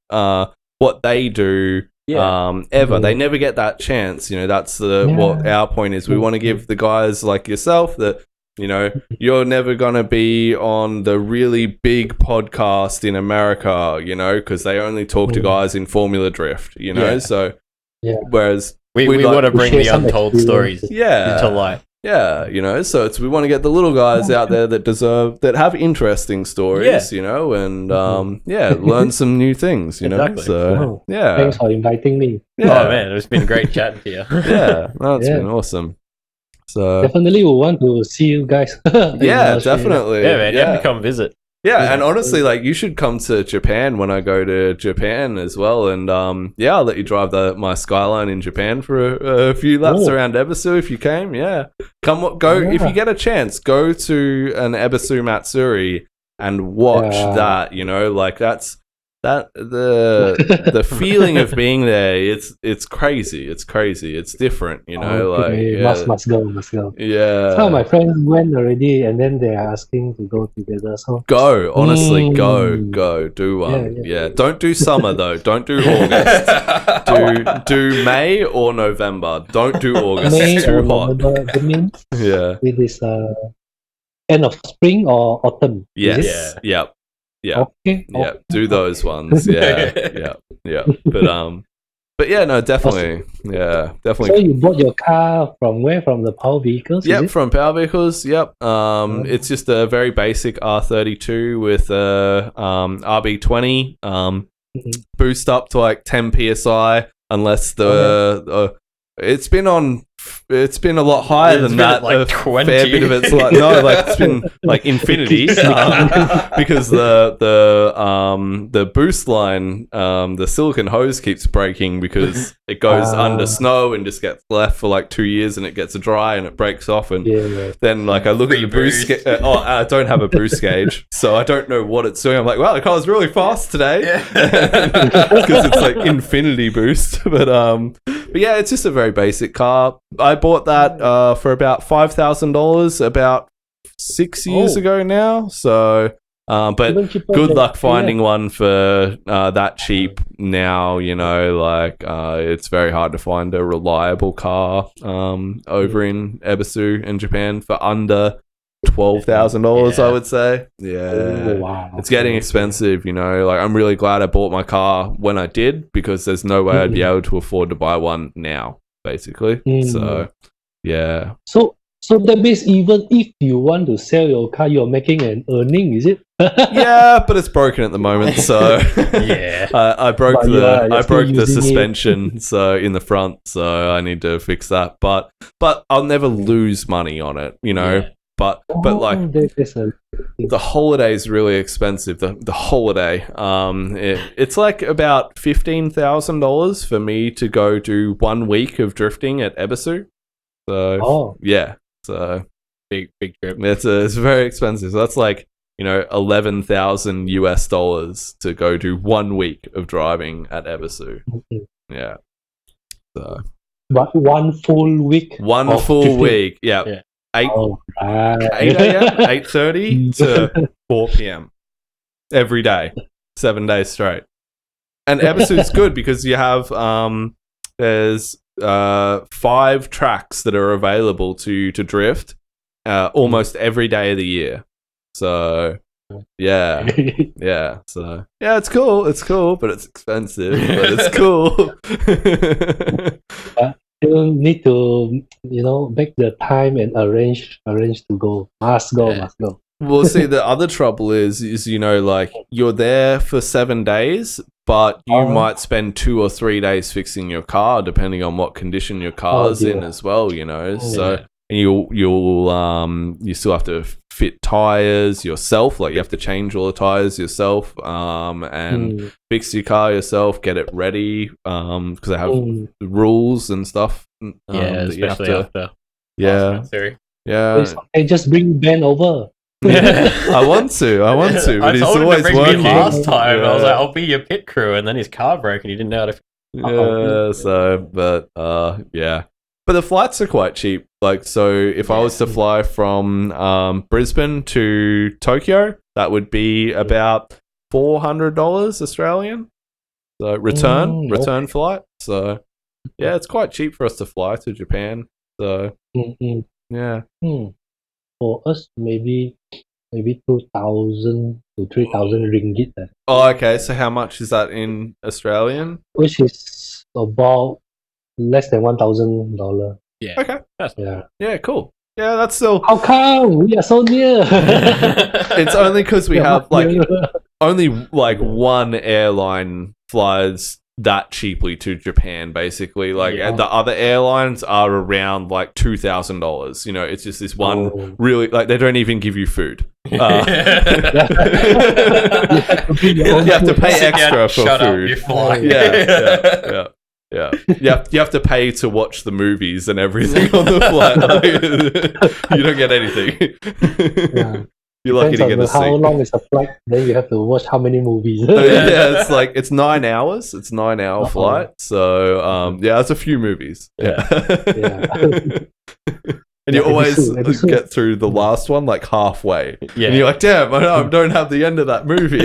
they do Yeah. ever. They never get that chance, you know. That's what our point is. We want to give the guys like yourself that, you know, you're never going to be on the really big podcast in America, you know, because they only talk to guys in Formula Drift, you know. Yeah. So Yeah. whereas We we'd want to to bring share the some untold experiences. stories yeah, into light. yeah, you know, so we want to get the little guys out there that have interesting stories, you know, and learn some new things, you know. Exactly. So Oh, yeah, thanks for inviting me. yeah, Oh man, it's been great chatting to you. yeah, no, it's Yeah. been awesome. So Definitely will want to see you guys. yeah, definitely, Yeah, man, you have to come visit. Yeah, and honestly, like, you should come to Japan when I go to Japan as well, and I'll let you drive my Skyline in Japan for a few laps around Ebisu if you came. Yeah, if you get a chance, go to an Ebisu Matsuri and watch that. You know, like the feeling of being there. It's crazy. It's crazy. It's different. You know, must go. Yeah. Some of my friends went already, and then they are asking to go together. So go, honestly, go, do one. Yeah. Don't do summer though. Don't do August. do May or November. Don't do August. May It's too or hot. November, that means Yeah. it is end of spring or autumn. Yes. Is it? Yeah. Yeah. Okay. Yeah. Okay. Do those ones. Yeah. Yeah. But yeah, no, definitely. Yeah, definitely. So you bought your car from where? From the Power Vehicles? Yep, from Power Vehicles. Yep. It's just a very basic R32 with RB20. Boost up to like 10 psi, unless it's been a lot higher than that. Like a 20. fair bit of it's like it's been like infinity because the boost line, the silicon hose keeps breaking because it goes under snow and just gets left for like 2 years and it gets dry and it breaks off and then like I look at the boost I don't have a boost gauge, so I don't know what it's doing. I'm like, wow, the car's really fast today because it's like infinity boost, but yeah, it's just a very basic car. I bought that for about $5,000 about 6 years ago now. So, but good luck finding one for that cheap now. You know, like it's very hard to find a reliable car over in Ebisu in Japan for under $12,000. I would say. Yeah, wow. It's getting expensive. You know, like I'm really glad I bought my car when I did because there's no way I'd be able to afford to buy one now. Basically, so yeah. So that means even if you want to sell your car, you're making an earning, is it? Yeah, but it's broken at the moment, so yeah. I broke But the suspension so in the front, so I need to fix that. But I'll never lose money on it, you know. Yeah. But like the holiday is really expensive. The holiday, it's like about $15,000 for me to go do 1 week of drifting at Ebisu. So yeah, so big trip. It's very expensive. So that's like, $11,000 to go do 1 week of driving at Ebisu. Okay. Yeah. So But 1 full week. one of full drifting. week. Yeah. Yeah. 8 Oh, right. 8 a.m., 8:30 to 4 p.m. every day, 7 days straight. And Ebisu's good because you have there's 5 tracks that are available to drift almost every day of the year. So yeah. So yeah, it's cool, but it's expensive, but it's cool. You need to, make the time and arrange to go. Must go. Well, see, the other trouble is like you're there for 7 days, but you might spend 2 or 3 days fixing your car, depending on what condition your car's in dear. as well. So and you still have to fit tires yourself. Like you have to change all the tires yourself, and fix your car yourself, get it ready, because they have rules and stuff. That you have especially to, after. yeah. It's okay, just bring Ben over. I want to, but I he's told him to always bring working. me last time. Yeah. I was like, I'll be your pit crew, and then his car broke, and he didn't know how to. Yeah, so, but yeah. But the flights are quite cheap. Like, so if I was to fly from Brisbane to Tokyo, that would be about $400 Australian. So return flight. So yeah, it's quite cheap for us to fly to Japan. So yeah. For us, maybe 2,000 to 3,000 ringgit, Oh, okay. So how much is that in Australian? which is about less than $1,000. Yeah. Okay. Yeah. Cool. Yeah, that's still. How come we are so near? It's only because we have like near. only like one airline flies that cheaply to Japan, basically. Like and the other airlines are around like $2,000. It's just this one really, like, they don't even give you food. You have to pay extra for Shut food. Up, you fly. Yeah. You have to pay to watch the movies and everything on the flight. You don't get anything. Yeah. You're lucky to get a seat. How long is the flight? Then you have to watch how many movies. Yeah, it's 9 hours. It's 9-hour flight. So it's a few movies. Yeah. And you always get through the last one like halfway. Yeah. And you're like, damn, I don't have the end of that movie.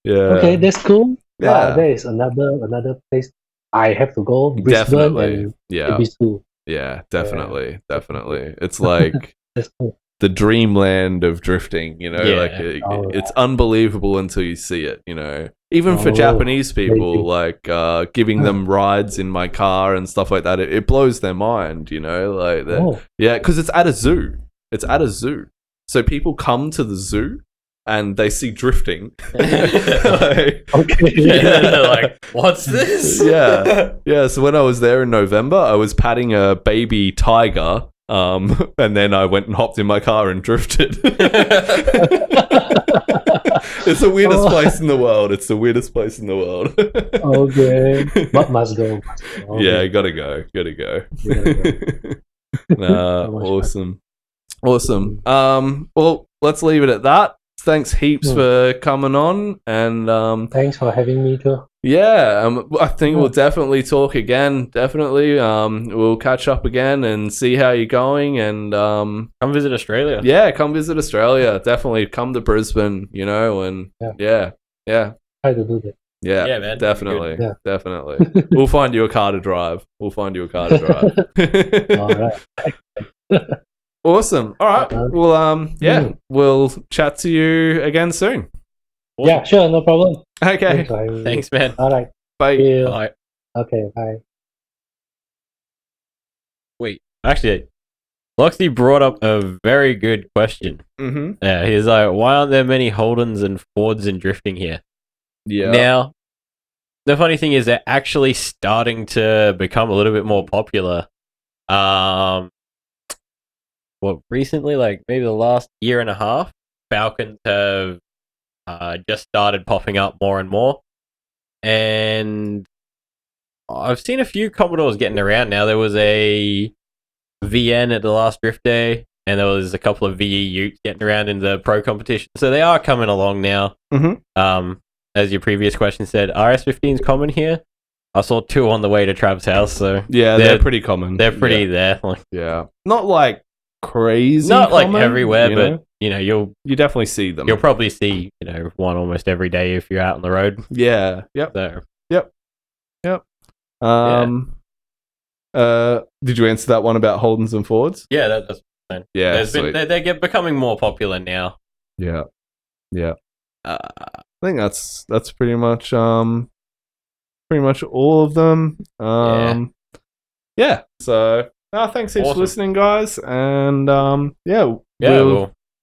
Yeah. Okay, that's cool. Yeah. There is another place I have to go. Brisbane Definitely. and Yeah. Ebisu. Yeah, definitely. It's like That's cool. the dreamland of drifting, it's unbelievable until you see it, Even for Japanese people, like giving them rides in my car and stuff like that, it blows their mind, yeah, because it's at a zoo. So people come to the zoo and they see drifting. Okay. They're like, what's this? Yeah. So when I was there in November, I was patting a baby tiger, and then I went and hopped in my car and drifted. It's the weirdest place in the world. Okay. But must go. Okay. Yeah, gotta go. Awesome. Well, let's leave it at that. Thanks heaps for coming on, and thanks for having me too. Yeah, I think we'll definitely talk again. Definitely, we'll catch up again and see how you're going, and come visit Australia. Yeah, come visit Australia. Definitely come to Brisbane. And yeah. Try to do that. Yeah, man. Definitely. Yeah. Definitely. We'll find you a car to drive. All right. Awesome. All right. Well, we'll chat to you again soon. Awesome. Yeah, sure, no problem. Okay. Thanks, man. All right. Bye. Bye. Okay, bye. Wait, actually, Loxy brought up a very good question. Mm-hmm. Yeah, he's like, why aren't there many Holdens and Fords in drifting here? Yeah. Now, the funny thing is they're actually starting to become a little bit more popular. Recently, like maybe the last year and a half, Falcons have just started popping up more and more. And I've seen a few Commodores getting around now. There was a VN at the last drift day, and there was a couple of VE Utes getting around in the pro competition. So they are coming along now. As your previous question said, RS15's common here. I saw 2 on the way to Trav's house, so Yeah, they're pretty common. they're pretty there. Like, Yeah. Not like crazy not like common, everywhere, you but know? you'll definitely see them. you'll probably see one almost every day if you're out on the road. Yeah. Yep. So Did you answer that one about Holdens and Fords? yeah, that's fine. Yeah. They're becoming more popular now. Yeah. I think that's pretty much all of them. Yeah. So thanks heaps for listening, guys, and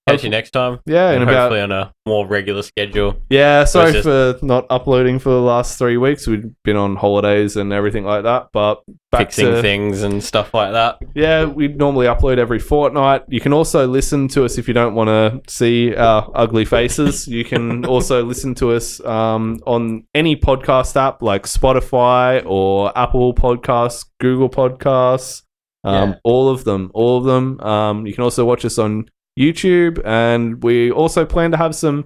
We'll catch you next time. Yeah, and in hopefully on a more regular schedule. Yeah, sorry for not uploading for the last 3 weeks. We've been on holidays and everything like that, but Fixing things and stuff like that. Yeah, we normally upload every fortnight. You can also listen to us if you don't want to see our ugly faces. You can also listen to us on any podcast app like Spotify or Apple Podcasts, Google Podcasts, all of them. You can also watch us on YouTube, and we also plan to have some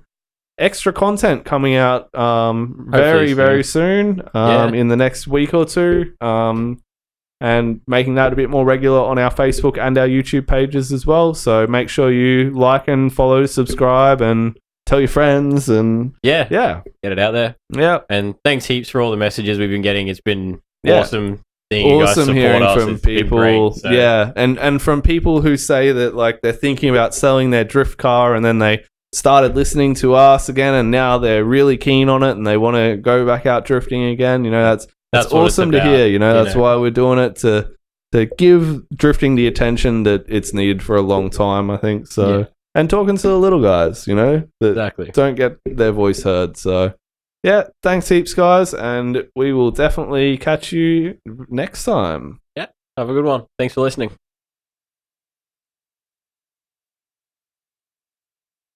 extra content coming out very soon in the next week or two, and making that a bit more regular on our Facebook and our YouTube pages as well. So make sure you like and follow, subscribe, and tell your friends, and get it out there. Yeah, and thanks heaps for all the messages we've been getting. It's been awesome. You guys support hearing us. from It's been people, great, so. and from people who say that like they're thinking about selling their drift car, and then they started listening to us again, and now they're really keen on it, and they want to go back out drifting again. That's awesome to hear. That's why we're doing it, to give drifting the attention that it's needed for a long time, I think. So, and talking to the little guys, that don't get their voice heard. So. Yeah, thanks heaps, guys, and we will definitely catch you next time. Yeah, have a good one. Thanks for listening.